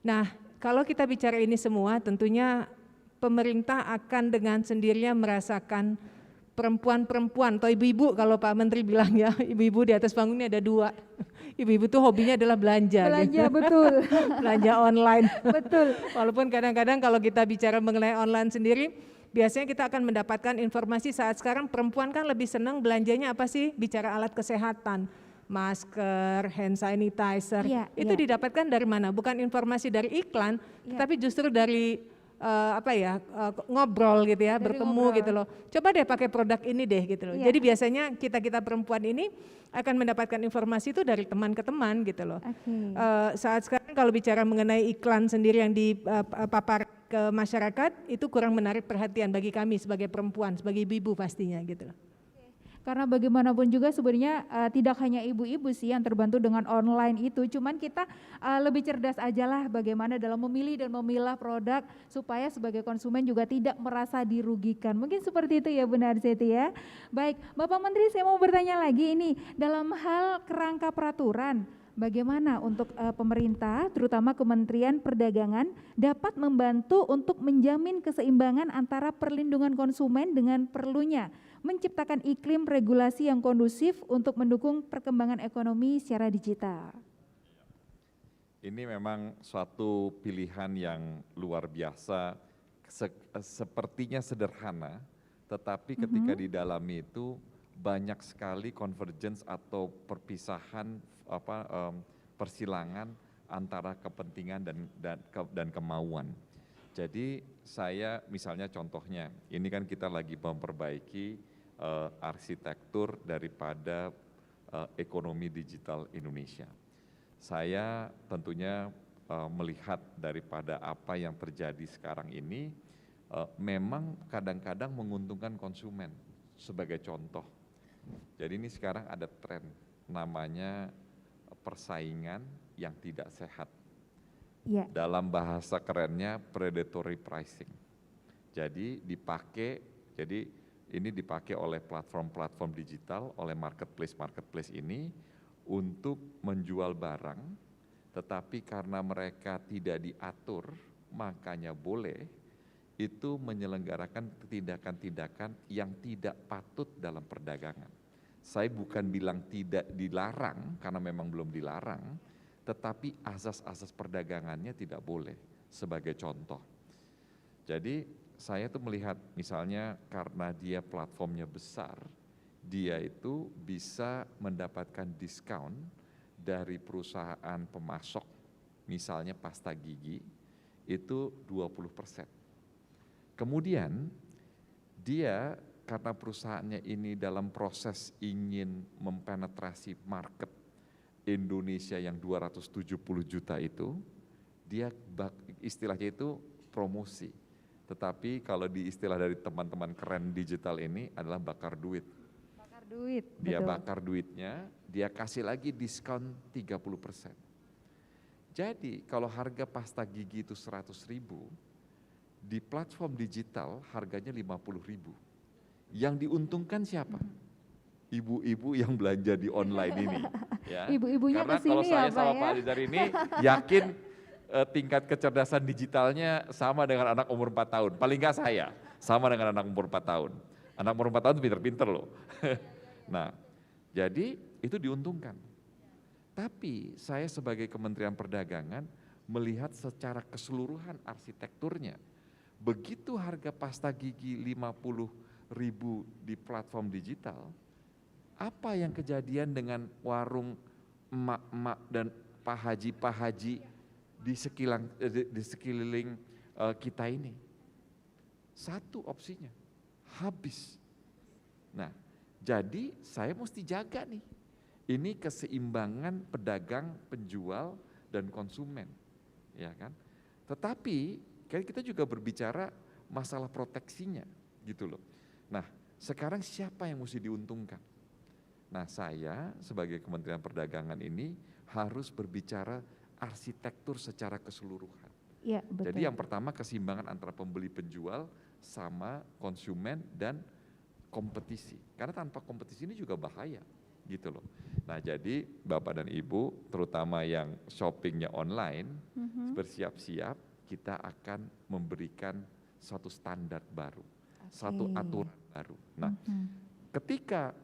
Nah, kalau kita bicara ini semua, tentunya pemerintah akan dengan sendirinya merasakan perempuan-perempuan atau ibu-ibu, kalau Pak Menteri bilang ya, ibu-ibu di atas panggung ini ada 2. Ibu-ibu tuh hobinya adalah belanja. Belanja, gitu. betul. Belanja online. Betul. Walaupun kadang-kadang kalau kita bicara mengenai online sendiri, biasanya kita akan mendapatkan informasi saat sekarang perempuan kan lebih senang belanjanya apa sih? Bicara alat kesehatan, masker, hand sanitizer. Iya, Itu iya. didapatkan dari mana? Bukan informasi dari iklan, Iya. tapi justru dari ngobrol gitu ya, Dari bertemu ngobrol. gitu loh. Coba deh pakai produk ini deh gitu loh. Iya. Jadi biasanya kita perempuan ini akan mendapatkan informasi itu dari teman ke teman gitu loh. Oke. Saat sekarang kalau bicara mengenai iklan sendiri yang dipapar ke masyarakat itu kurang menarik perhatian bagi kami sebagai perempuan, sebagai ibu pastinya gitu loh. Karena bagaimanapun juga sebenarnya tidak hanya ibu-ibu sih yang terbantu dengan online itu, cuman kita lebih cerdas aja lah bagaimana dalam memilih dan memilah produk supaya sebagai konsumen juga tidak merasa dirugikan. Mungkin seperti itu ya Bunda Arzeti ya. Baik, Bapak Menteri saya mau bertanya lagi ini dalam hal kerangka peraturan. Bagaimana untuk pemerintah, terutama Kementerian Perdagangan, dapat membantu untuk menjamin keseimbangan antara perlindungan konsumen dengan perlunya menciptakan iklim regulasi yang kondusif untuk mendukung perkembangan ekonomi secara digital. Ini memang suatu pilihan yang luar biasa, sepertinya sederhana, tetapi ketika didalami itu banyak sekali convergence atau perpisahan persilangan antara kepentingan dan kemauan. Jadi saya misalnya contohnya, ini kan kita lagi memperbaiki arsitektur daripada ekonomi digital Indonesia. Saya tentunya melihat daripada apa yang terjadi sekarang ini, memang kadang-kadang menguntungkan konsumen sebagai contoh. Jadi ini sekarang ada tren namanya persaingan yang tidak sehat. Ya. Dalam bahasa kerennya predatory pricing. Jadi ini dipakai oleh platform-platform digital, oleh marketplace ini untuk menjual barang, tetapi karena mereka tidak diatur, makanya boleh itu menyelenggarakan tindakan-tindakan yang tidak patut dalam perdagangan. Saya bukan bilang tidak dilarang karena memang belum dilarang, tetapi asas-asas perdagangannya tidak boleh sebagai contoh. Jadi saya tuh melihat misalnya karena dia platformnya besar, dia itu bisa mendapatkan diskon dari perusahaan pemasok, misalnya pasta gigi, itu 20%. Kemudian dia karena perusahaannya ini dalam proses ingin mempenetrasi market Indonesia yang 270 juta itu, dia istilahnya itu promosi. Tetapi kalau di istilah dari teman-teman keren digital ini adalah bakar duit. Bakar duit. Dia betul. bakar duitnya, dia kasih lagi diskon 30%. Jadi kalau harga pasta gigi itu 100.000, di platform digital harganya 50.000. Yang diuntungkan siapa? Ibu-ibu yang belanja di online ini. Ya. Ibu-ibunya Karena kesini kalau saya ya, Pak, sama ya? Pak Rizal ini yakin tingkat kecerdasan digitalnya sama dengan anak umur 4 tahun. Paling nggak saya, sama dengan anak umur 4 tahun. Anak umur 4 tahun itu pinter-pinter loh. Nah, jadi itu diuntungkan. Tapi saya sebagai Kementerian Perdagangan melihat secara keseluruhan arsitekturnya. Begitu harga pasta gigi 50.000 di platform digital, apa yang kejadian dengan warung emak-emak dan pak haji di sekeliling kita ini? Satu opsinya, habis. Nah, jadi saya mesti jaga nih, ini keseimbangan pedagang, penjual, dan konsumen, ya kan? Tetapi kita juga berbicara masalah proteksinya, gitu loh. Nah, sekarang siapa yang mesti diuntungkan? Nah, saya sebagai Kementerian Perdagangan ini harus berbicara arsitektur secara keseluruhan. Iya, betul. Jadi yang pertama keseimbangan antara pembeli penjual sama konsumen dan kompetisi. Karena tanpa kompetisi ini juga bahaya, gitu loh. Nah, jadi Bapak dan Ibu, terutama yang shoppingnya online, bersiap-siap kita akan memberikan suatu standar baru, satu aturan baru. Nah, ketika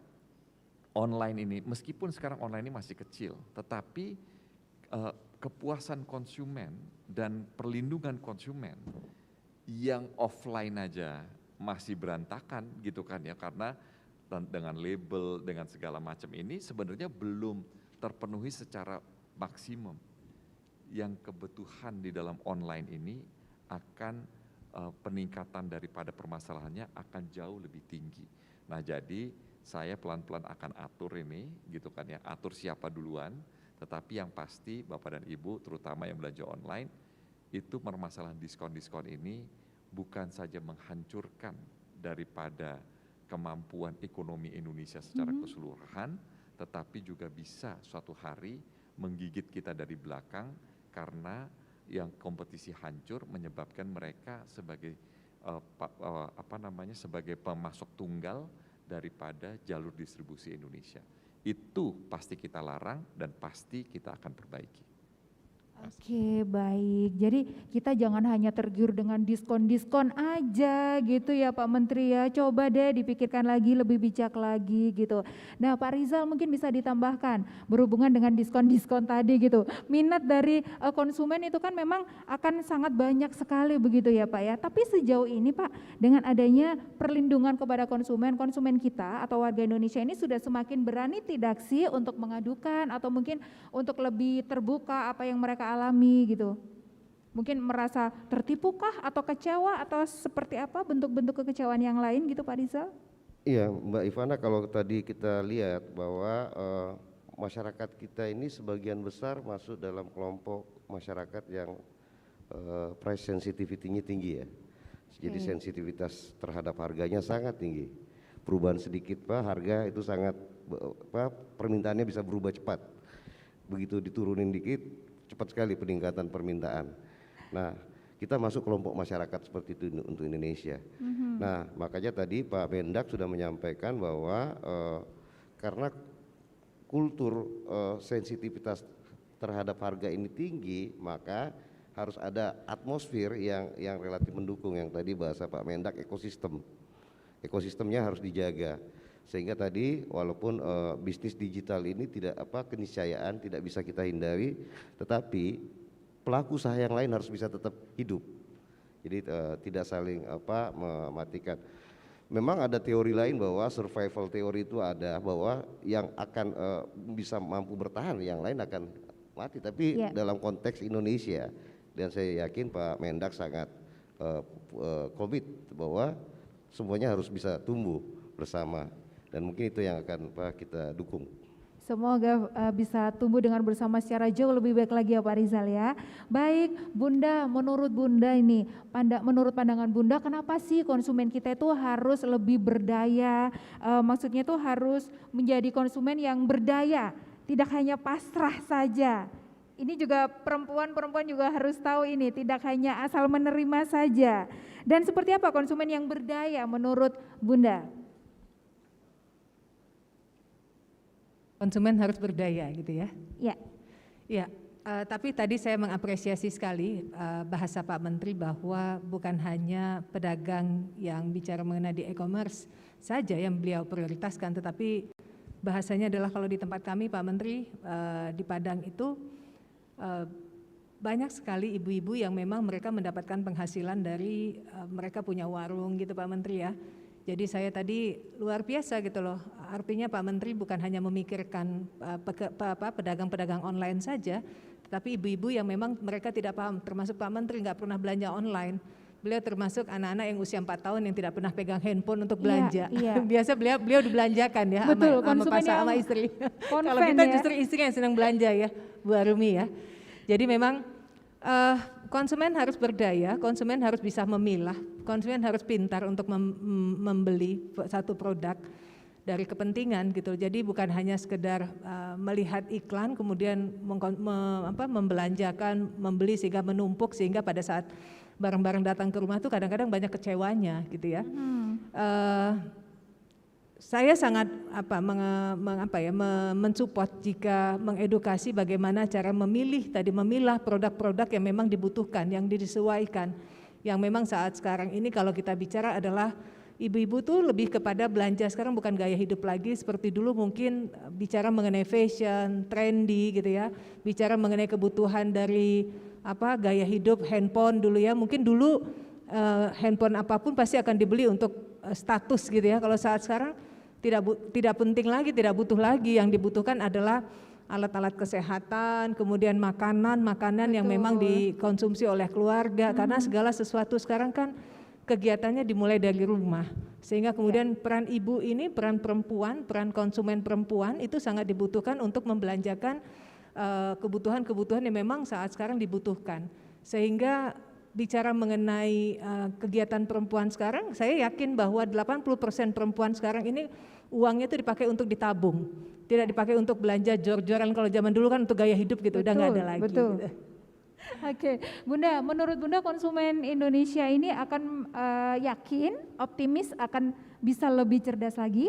online ini, meskipun sekarang online ini masih kecil, tetapi kepuasan konsumen dan perlindungan konsumen yang offline aja masih berantakan gitu kan ya, karena dengan label, dengan segala macam ini sebenarnya belum terpenuhi secara maksimum. Yang kebutuhan di dalam online ini akan peningkatan daripada permasalahannya akan jauh lebih tinggi. Nah, jadi saya pelan-pelan akan atur ini gitu kan ya, atur siapa duluan, tetapi yang pasti Bapak dan Ibu terutama yang belanja online itu permasalahan diskon-diskon ini bukan saja menghancurkan daripada kemampuan ekonomi Indonesia secara keseluruhan, tetapi juga bisa suatu hari menggigit kita dari belakang karena yang kompetisi hancur menyebabkan mereka sebagai sebagai pemasok tunggal daripada jalur distribusi Indonesia. Itu pasti kita larang dan pasti kita akan perbaiki. Oke, baik. Jadi kita jangan hanya tergiur dengan diskon-diskon aja gitu ya Pak Menteri ya. Coba deh dipikirkan lagi, lebih bijak lagi gitu. Nah, Pak Rizal mungkin bisa ditambahkan berhubungan dengan diskon-diskon tadi gitu. Minat dari konsumen itu kan memang akan sangat banyak sekali begitu ya Pak ya. Tapi sejauh ini Pak, dengan adanya perlindungan kepada konsumen, konsumen kita atau warga Indonesia ini sudah semakin berani tidak sih untuk mengadukan atau mungkin untuk lebih terbuka apa yang mereka alami gitu. Mungkin merasa tertipukah atau kecewa atau seperti apa bentuk-bentuk kekecewaan yang lain gitu Pak Rizal? Iya Mbak Ivana, kalau tadi kita lihat bahwa masyarakat kita ini sebagian besar masuk dalam kelompok masyarakat yang price sensitivity-nya tinggi ya. Jadi sensitivitas terhadap harganya sangat tinggi. Perubahan sedikit Pak, harga itu sangat permintaannya bisa berubah cepat. Begitu diturunin dikit cepat sekali peningkatan permintaan. Nah, kita masuk kelompok masyarakat seperti itu untuk Indonesia. Nah, makanya tadi Pak Mendak sudah menyampaikan bahwa karena kultur sensitivitas terhadap harga ini tinggi, maka harus ada atmosfer yang relatif mendukung, yang tadi bahasa Pak Mendak ekosistem. Ekosistemnya harus dijaga. Sehingga tadi walaupun bisnis digital ini tidak keniscayaan tidak bisa kita hindari, tetapi pelaku usaha yang lain harus bisa tetap hidup. Jadi tidak saling mematikan. Memang ada teori lain bahwa survival teori itu ada, bahwa yang akan bisa mampu bertahan, yang lain akan mati. Tapi dalam konteks Indonesia, dan saya yakin Pak Mendak sangat komit bahwa semuanya harus bisa tumbuh bersama, dan mungkin itu yang akan kita dukung. Semoga bisa tumbuh dengan bersama secara jauh lebih baik lagi ya Pak Rizal ya. Baik Bunda, menurut Bunda ini, menurut pandangan Bunda, kenapa sih konsumen kita itu harus lebih berdaya? Maksudnya itu harus menjadi konsumen yang berdaya, tidak hanya pasrah saja. Ini juga perempuan juga harus tahu ini, tidak hanya asal menerima saja. Dan seperti apa konsumen yang berdaya menurut Bunda? Konsumen harus berdaya gitu ya. Ya. Ya, tapi tadi saya mengapresiasi sekali bahasa Pak Menteri bahwa bukan hanya pedagang yang bicara mengenai di e-commerce saja yang beliau prioritaskan, tetapi bahasanya adalah kalau di tempat kami Pak Menteri di Padang itu banyak sekali ibu-ibu yang memang mereka mendapatkan penghasilan dari mereka punya warung gitu Pak Menteri ya. Jadi saya tadi luar biasa gitu loh, artinya Pak Menteri bukan hanya memikirkan pedagang-pedagang online saja, tetapi ibu-ibu yang memang mereka tidak paham, termasuk Pak Menteri nggak pernah belanja online. Beliau termasuk anak-anak yang usia 4 tahun yang tidak pernah pegang handphone untuk belanja. Iya. Biasa beliau dibelanjakan ya sama istri. Kalau kita justru istri yang senang belanja ya, Bu Arumi ya. Jadi memang konsumen harus berdaya, konsumen harus bisa memilah, konsumen harus pintar untuk membeli satu produk dari kepentingan gitu. Jadi bukan hanya sekedar melihat iklan kemudian membelanjakan, membeli sehingga menumpuk, sehingga pada saat barang-barang datang ke rumah tuh kadang-kadang banyak kecewanya gitu ya. Saya sangat mensupport jika mengedukasi bagaimana cara memilah produk-produk yang memang dibutuhkan, yang disesuaikan, yang memang saat sekarang ini kalau kita bicara adalah ibu-ibu tuh lebih kepada belanja sekarang bukan gaya hidup lagi seperti dulu, mungkin bicara mengenai fashion, trendy gitu ya, bicara mengenai kebutuhan dari gaya hidup, handphone dulu ya, mungkin dulu handphone apapun pasti akan dibeli untuk status gitu ya. Kalau saat sekarang tidak penting lagi, tidak butuh lagi, yang dibutuhkan adalah alat-alat kesehatan, kemudian makanan yang memang dikonsumsi oleh keluarga, karena segala sesuatu sekarang kan kegiatannya dimulai dari rumah, sehingga kemudian peran ibu ini, peran perempuan, peran konsumen perempuan itu sangat dibutuhkan untuk membelanjakan kebutuhan-kebutuhan yang memang saat sekarang dibutuhkan. Sehingga bicara mengenai kegiatan perempuan sekarang, saya yakin bahwa 80% perempuan sekarang ini uangnya itu dipakai untuk ditabung, tidak dipakai untuk belanja jor-joran. Kalau zaman dulu kan untuk gaya hidup gitu, udah nggak ada lagi. Betul. Gitu. Oke, Bunda, menurut Bunda konsumen Indonesia ini akan yakin, optimis akan bisa lebih cerdas lagi?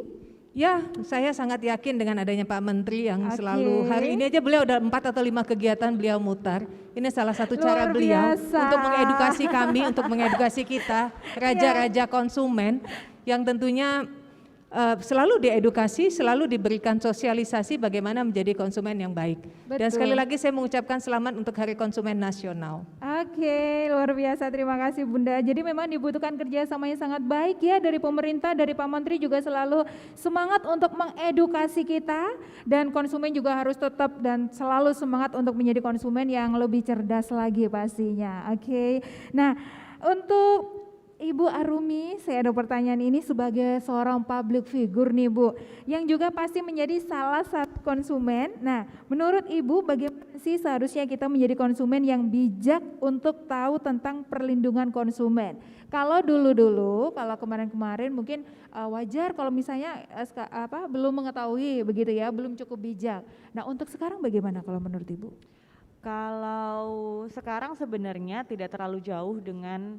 Ya, saya sangat yakin dengan adanya Pak Menteri yang selalu, hari ini aja beliau udah 4 atau 5 kegiatan beliau mutar. Ini salah satu cara beliau untuk mengedukasi kami, untuk mengedukasi kita, raja-raja konsumen yang tentunya selalu diedukasi, selalu diberikan sosialisasi bagaimana menjadi konsumen yang baik. Betul. Dan sekali lagi saya mengucapkan selamat untuk Hari Konsumen Nasional. Oke, luar biasa, terima kasih Bunda. Jadi memang dibutuhkan kerjasama yang sangat baik ya dari pemerintah, dari Pak Menteri juga selalu semangat untuk mengedukasi kita, dan konsumen juga harus tetap dan selalu semangat untuk menjadi konsumen yang lebih cerdas lagi pastinya. Oke, nah untuk Ibu Arumi, saya ada pertanyaan ini sebagai seorang public figure nih Bu, yang juga pasti menjadi salah satu konsumen. Nah, menurut Ibu bagaimana sih seharusnya kita menjadi konsumen yang bijak untuk tahu tentang perlindungan konsumen? Kalau dulu-dulu, kalau kemarin-kemarin mungkin wajar kalau misalnya belum mengetahui begitu ya, belum cukup bijak. Nah, untuk sekarang bagaimana kalau menurut Ibu? Kalau sekarang sebenarnya tidak terlalu jauh dengan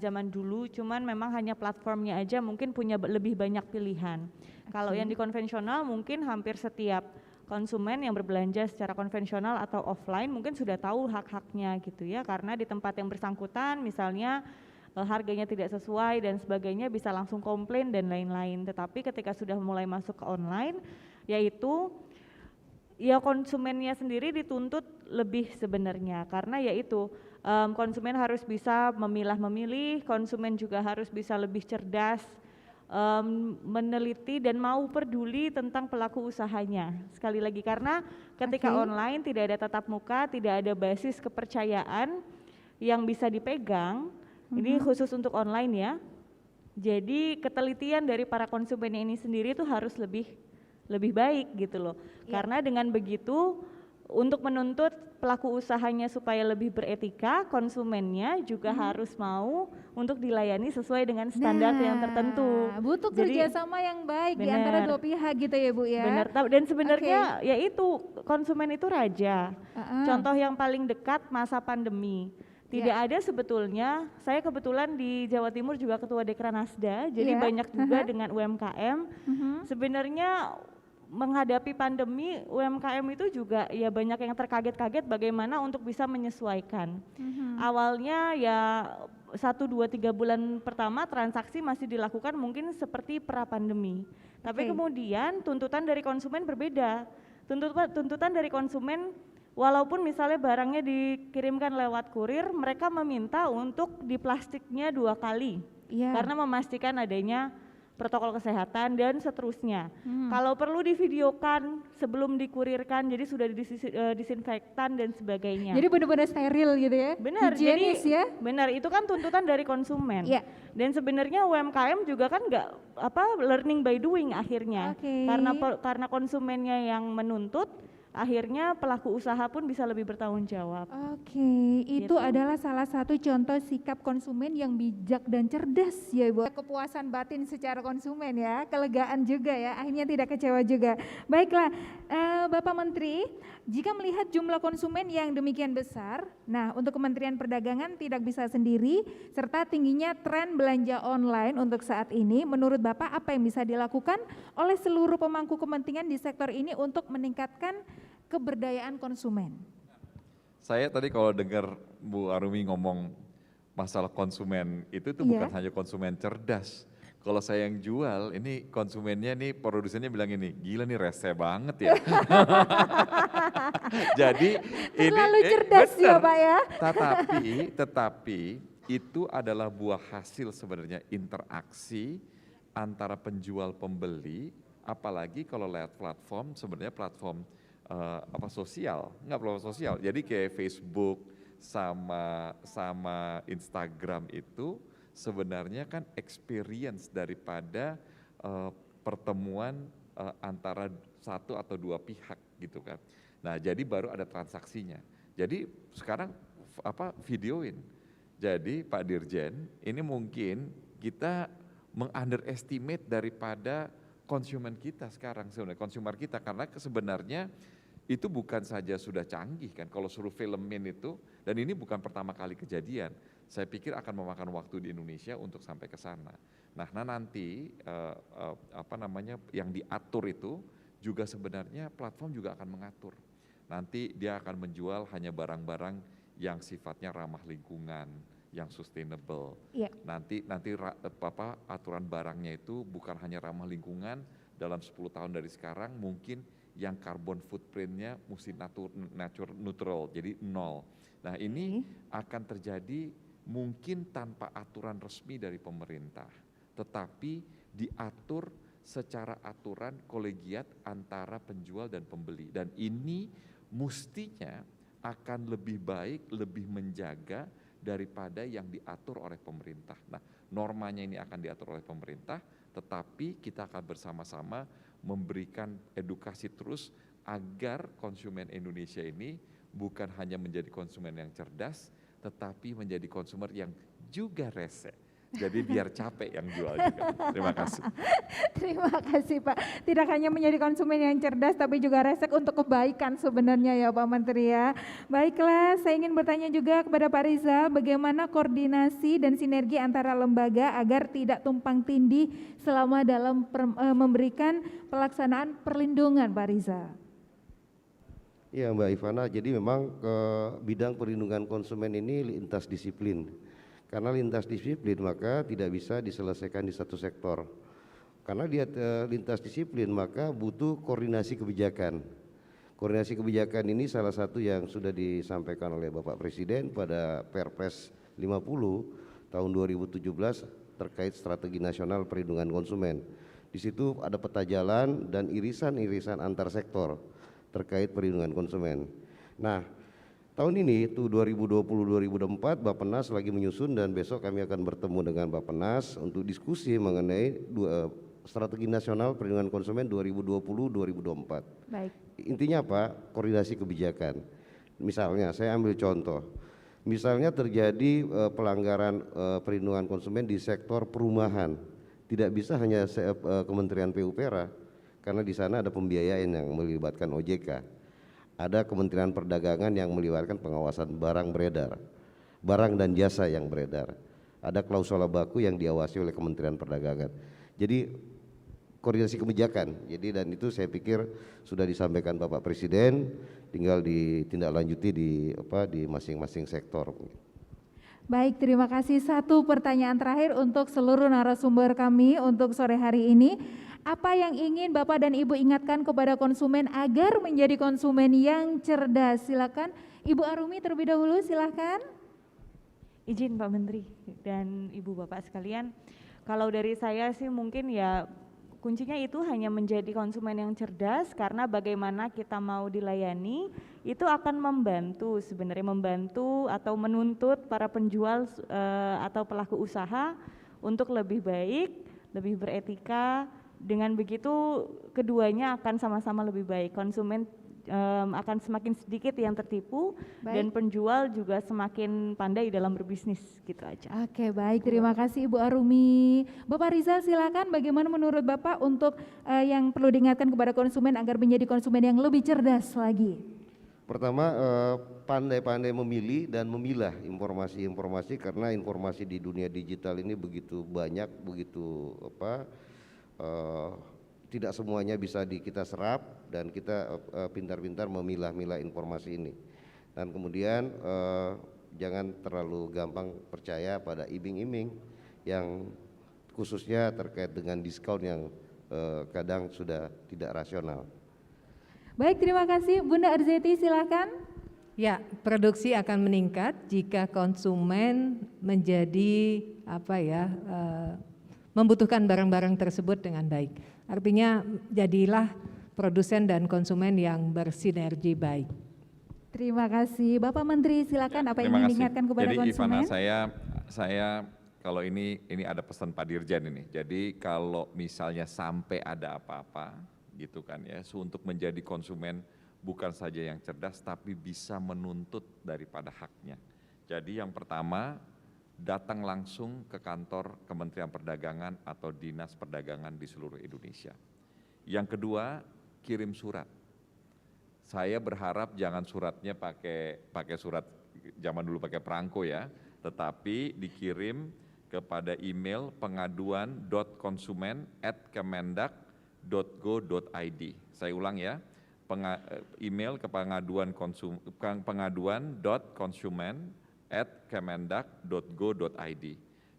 zaman dulu, cuman memang hanya platformnya aja mungkin punya lebih banyak pilihan. Kalau yang di konvensional mungkin hampir setiap konsumen yang berbelanja secara konvensional atau offline mungkin sudah tahu hak-haknya gitu ya, karena di tempat yang bersangkutan misalnya harganya tidak sesuai dan sebagainya bisa langsung komplain dan lain-lain. Tetapi ketika sudah mulai masuk ke online, yaitu ya konsumennya sendiri dituntut lebih sebenarnya, karena yaitu konsumen harus bisa memilah-memilih, konsumen juga harus bisa lebih cerdas, meneliti dan mau peduli tentang pelaku usahanya. Sekali lagi karena ketika online tidak ada tatap muka, tidak ada basis kepercayaan yang bisa dipegang, ini khusus untuk online ya. Jadi ketelitian dari para konsumen ini sendiri itu harus lebih baik gitu loh. Karena dengan begitu untuk menuntut pelaku usahanya supaya lebih beretika, konsumennya juga harus mau untuk dilayani sesuai dengan standar yang tertentu. Butuh Jadi, kerjasama yang baik di benar. antara dua pihak gitu ya Bu ya. benar, dan sebenarnya yaitu konsumen itu raja. Contoh yang paling dekat masa pandemi. Tidak ada sebetulnya, saya kebetulan di Jawa Timur juga ketua Dekranasda, jadi banyak juga dengan UMKM. Sebenarnya menghadapi pandemi UMKM itu juga ya banyak yang terkaget-kaget bagaimana untuk bisa menyesuaikan. Awalnya ya 1, 2, 3 bulan pertama transaksi masih dilakukan mungkin seperti pra pandemi. Tapi kemudian tuntutan dari konsumen berbeda. Tuntutan dari konsumen walaupun misalnya barangnya dikirimkan lewat kurir, mereka meminta untuk diplastiknya 2 kali. Karena memastikan adanya protokol kesehatan dan seterusnya. Kalau perlu divideokan sebelum dikurirkan, jadi sudah disinfektan dan sebagainya. Jadi benar-benar steril gitu ya. Benar, higienis ya. benar itu kan tuntutan dari konsumen. Iya. Dan sebenarnya UMKM juga kan nggak learning by doing akhirnya. Karena konsumennya yang menuntut, akhirnya pelaku usaha pun bisa lebih bertanggung jawab. Itu adalah salah satu contoh sikap konsumen yang bijak dan cerdas ya Ibu. Kepuasan batin secara konsumen ya, kelegaan juga ya, akhirnya tidak kecewa juga. Baiklah, Bapak Menteri, jika melihat jumlah konsumen yang demikian besar, nah untuk Kementerian Perdagangan tidak bisa sendiri, serta tingginya tren belanja online untuk saat ini, menurut Bapak apa yang bisa dilakukan oleh seluruh pemangku kepentingan di sektor ini untuk meningkatkan keberdayaan konsumen? Saya tadi kalau dengar Bu Arumi ngomong masalah konsumen itu bukan hanya konsumen cerdas. Kalau saya yang jual, ini konsumennya nih, produsennya bilang ini, gila nih rese banget ya. Jadi ini terlalu cerdas ya Pak ya. Tetapi itu adalah buah hasil sebenarnya interaksi antara penjual pembeli, apalagi kalau lewat platform, sebenarnya platform sosial, nggak platform sosial. Jadi kayak Facebook sama Instagram itu sebenarnya kan experience daripada pertemuan antara 1 atau 2 pihak gitu kan. Nah, jadi baru ada transaksinya. Jadi sekarang videoin. Jadi Pak Dirjen, ini mungkin kita meng-underestimate daripada konsumen kita sekarang sebenarnya, konsumer kita, karena sebenarnya itu bukan saja sudah canggih kan, kalau suruh filmin itu, dan ini bukan pertama kali kejadian, saya pikir akan memakan waktu di Indonesia untuk sampai ke sana. Nah nanti yang diatur itu juga sebenarnya platform juga akan mengatur. Nanti dia akan menjual hanya barang-barang yang sifatnya ramah lingkungan, yang sustainable. Nanti aturan barangnya itu bukan hanya ramah lingkungan, dalam 10 tahun dari sekarang mungkin yang carbon footprintnya mesti neutral, jadi 0. Nah ini akan terjadi mungkin tanpa aturan resmi dari pemerintah, tetapi diatur secara aturan kolegiat antara penjual dan pembeli. Dan ini mestinya akan lebih baik, lebih menjaga daripada yang diatur oleh pemerintah. Nah, normanya ini akan diatur oleh pemerintah, tetapi kita akan bersama-sama memberikan edukasi terus agar konsumen Indonesia ini bukan hanya menjadi konsumen yang cerdas, tetapi menjadi konsumer yang juga rese. Jadi biar capek yang jual juga. Terima kasih. Terima kasih Pak. Tidak hanya menjadi konsumen yang cerdas tapi juga resek untuk kebaikan sebenarnya ya Pak Menteri ya. Baiklah, saya ingin bertanya juga kepada Pak Rizal, bagaimana koordinasi dan sinergi antara lembaga agar tidak tumpang tindih selama dalam memberikan pelaksanaan perlindungan Pak Rizal? Ya Mbak Ivana, jadi memang ke bidang perlindungan konsumen ini lintas disiplin. Karena lintas disiplin maka tidak bisa diselesaikan di satu sektor. Karena dia lintas disiplin maka butuh koordinasi kebijakan. Koordinasi kebijakan ini salah satu yang sudah disampaikan oleh Bapak Presiden pada Perpres 50 tahun 2017 terkait strategi nasional perlindungan konsumen. Di situ ada peta jalan dan irisan-irisan antar sektor terkait perlindungan konsumen. Nah, tahun ini tuh 2020-2024 Bappenas lagi menyusun dan besok kami akan bertemu dengan Bappenas untuk diskusi mengenai strategi nasional perlindungan konsumen 2020-2024. Baik. Intinya apa? Koordinasi kebijakan. Misalnya saya ambil contoh. Misalnya terjadi pelanggaran perlindungan konsumen di sektor perumahan. Tidak bisa hanya Kementerian PUPera karena di sana ada pembiayaan yang melibatkan OJK. Ada Kementerian Perdagangan yang melibatkan pengawasan barang beredar, barang dan jasa yang beredar. Ada klausula baku yang diawasi oleh Kementerian Perdagangan. Jadi koordinasi kebijakan. Jadi dan itu saya pikir sudah disampaikan Bapak Presiden, tinggal ditindaklanjuti di masing-masing sektor. Baik, terima kasih. Satu pertanyaan terakhir untuk seluruh narasumber kami untuk sore hari ini. Apa yang ingin Bapak dan Ibu ingatkan kepada konsumen agar menjadi konsumen yang cerdas? Silakan Ibu Arumi terlebih dahulu, silakan. Izin Pak Menteri dan Ibu Bapak sekalian, kalau dari saya sih mungkin ya kuncinya itu hanya menjadi konsumen yang cerdas, karena bagaimana kita mau dilayani itu akan membantu atau menuntut para penjual atau pelaku usaha untuk lebih baik, lebih beretika. Dengan begitu keduanya akan sama-sama lebih baik. Konsumen akan semakin sedikit yang tertipu. Baik. Dan penjual juga semakin pandai dalam berbisnis, gitu aja. Oke, baik, terima kasih Ibu Arumi. Bapak Rizal silakan, bagaimana menurut Bapak untuk yang perlu diingatkan kepada konsumen agar menjadi konsumen yang lebih cerdas lagi? Pertama, pandai-pandai memilih dan memilah informasi-informasi, karena informasi di dunia digital ini begitu banyak, tidak semuanya bisa kita serap, dan kita pintar-pintar memilah-milah informasi ini. Dan kemudian jangan terlalu gampang percaya pada iming-iming yang khususnya terkait dengan diskon yang kadang sudah tidak rasional. Baik, terima kasih. Bunda Arzeti silakan. Ya, produksi akan meningkat jika konsumen menjadi membutuhkan barang-barang tersebut dengan baik. Artinya jadilah produsen dan konsumen yang bersinergi baik. Terima kasih. Bapak Menteri silakan, apa yang ingin diingatkan kepada Jadi konsumen? Ivana, saya kalau ini ada pesan Pak Dirjen ini. Jadi kalau misalnya sampai ada apa-apa gitu kan ya, untuk menjadi konsumen bukan saja yang cerdas tapi bisa menuntut daripada haknya. Jadi yang pertama, datang langsung ke kantor Kementerian Perdagangan atau Dinas Perdagangan di seluruh Indonesia. Yang kedua, kirim surat. Saya berharap jangan suratnya pakai surat zaman dulu pakai perangko ya, tetapi dikirim kepada email pengaduan.konsumen@kemendak.go.id. Saya ulang ya, email ke pengaduan.konsumen@kemendak.go.id.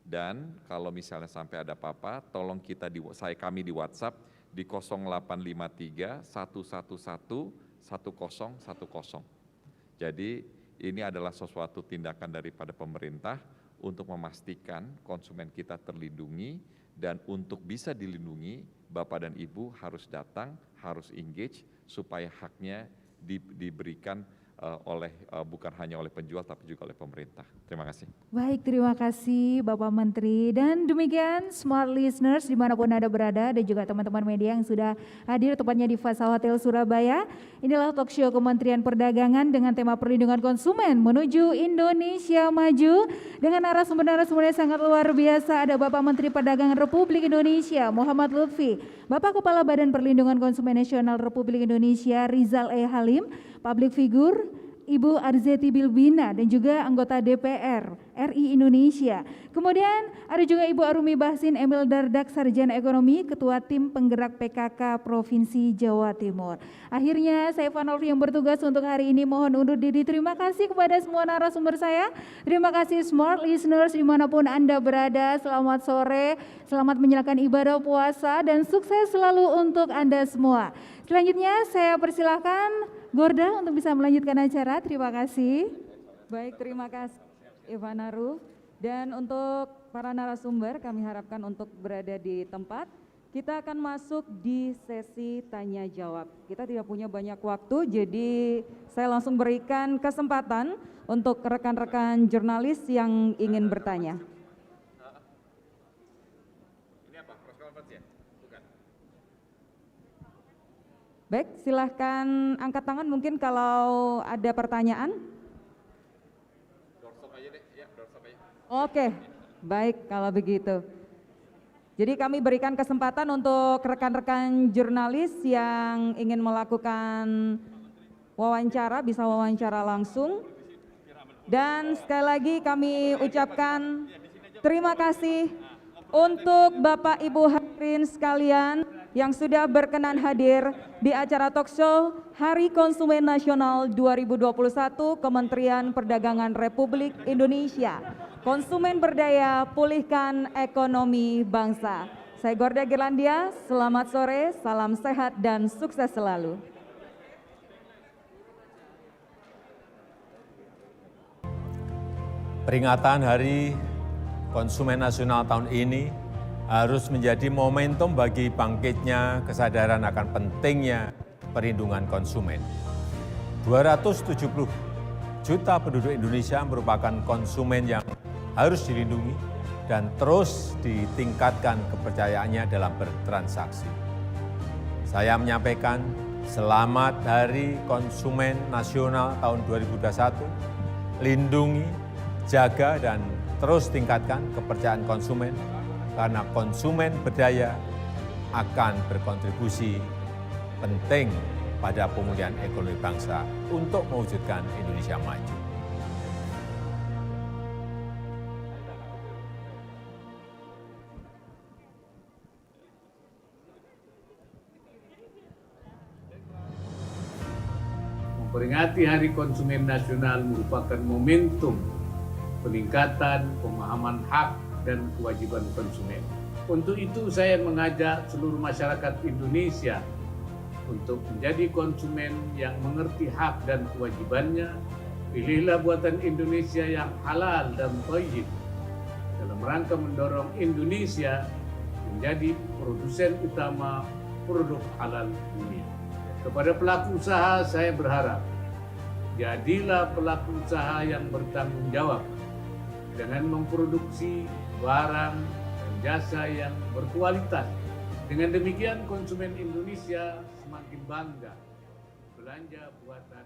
Dan kalau misalnya sampai ada apa-apa, tolong kami di WhatsApp di 0853 111 1010. Jadi ini adalah suatu tindakan daripada pemerintah untuk memastikan konsumen kita terlindungi, dan untuk bisa dilindungi Bapak dan Ibu harus datang, harus engage supaya haknya diberikan bukan hanya oleh penjual tapi juga oleh pemerintah. Terima kasih. Baik, terima kasih Bapak Menteri. Dan demikian smart listeners dimanapun Anda berada dan juga teman-teman media yang sudah hadir tepatnya di Fasa Hotel Surabaya. Inilah talk show Kementerian Perdagangan dengan tema perlindungan konsumen menuju Indonesia maju. Dengan narasumber-narasumber yang sangat luar biasa, ada Bapak Menteri Perdagangan Republik Indonesia Muhammad Lutfi, Bapak Kepala Badan Perlindungan Konsumen Nasional Republik Indonesia Rizal E. Halim, Public Figure Ibu Arzeti Bilbina dan juga anggota DPR RI Indonesia. Kemudian ada juga Ibu Arumi Bahsin Emil Dardak, Sarjana Ekonomi, Ketua Tim Penggerak PKK Provinsi Jawa Timur. Akhirnya saya Vanolfi yang bertugas untuk hari ini mohon undur diri. Terima kasih kepada semua narasumber saya. Terima kasih smart listeners dimanapun Anda berada. Selamat sore, selamat menjalankan ibadah puasa dan sukses selalu untuk Anda semua. Selanjutnya saya persilahkan Gorda untuk bisa melanjutkan acara. Terima kasih. Baik, terima kasih Ivana Ruf. Dan untuk para narasumber kami harapkan untuk berada di tempat. Kita akan masuk di sesi tanya jawab. Kita tidak punya banyak waktu, jadi saya langsung berikan kesempatan untuk rekan-rekan jurnalis yang ingin bertanya. Ini apa? Press conference ya? Bukan. Baik, silahkan angkat tangan mungkin kalau ada pertanyaan. Doorstop aja deh, ya doorstop aja. Oke, baik kalau begitu. Jadi kami berikan kesempatan untuk rekan-rekan jurnalis yang ingin melakukan wawancara, bisa wawancara langsung. Dan sekali lagi kami ucapkan terima kasih untuk Bapak Ibu hadirin sekalian yang sudah berkenan hadir di acara talkshow Hari Konsumen Nasional 2021 Kementerian Perdagangan Republik Indonesia. Konsumen berdaya, pulihkan ekonomi bangsa. Saya Gorda Girlandia, selamat sore, salam sehat dan sukses selalu. Peringatan Hari Konsumen Nasional tahun ini harus menjadi momentum bagi bangkitnya kesadaran akan pentingnya perlindungan konsumen. 270 juta penduduk Indonesia merupakan konsumen yang harus dilindungi dan terus ditingkatkan kepercayaannya dalam bertransaksi. Saya menyampaikan selamat Hari Konsumen Nasional tahun 2021, lindungi, jaga dan terus tingkatkan kepercayaan konsumen karena konsumen berdaya akan berkontribusi penting pada pemulihan ekonomi bangsa untuk mewujudkan Indonesia maju. Memperingati Hari Konsumen Nasional merupakan momentum peningkatan pemahaman hak dan kewajiban konsumen. Untuk itu saya mengajak seluruh masyarakat Indonesia untuk menjadi konsumen yang mengerti hak dan kewajibannya. Pilihlah buatan Indonesia yang halal dan thayyib dalam rangka mendorong Indonesia menjadi produsen utama produk halal dunia. Kepada pelaku usaha saya berharap, jadilah pelaku usaha yang bertanggung jawab dengan memproduksi barang dan jasa yang berkualitas. Dengan demikian konsumen Indonesia semakin bangga belanja buatan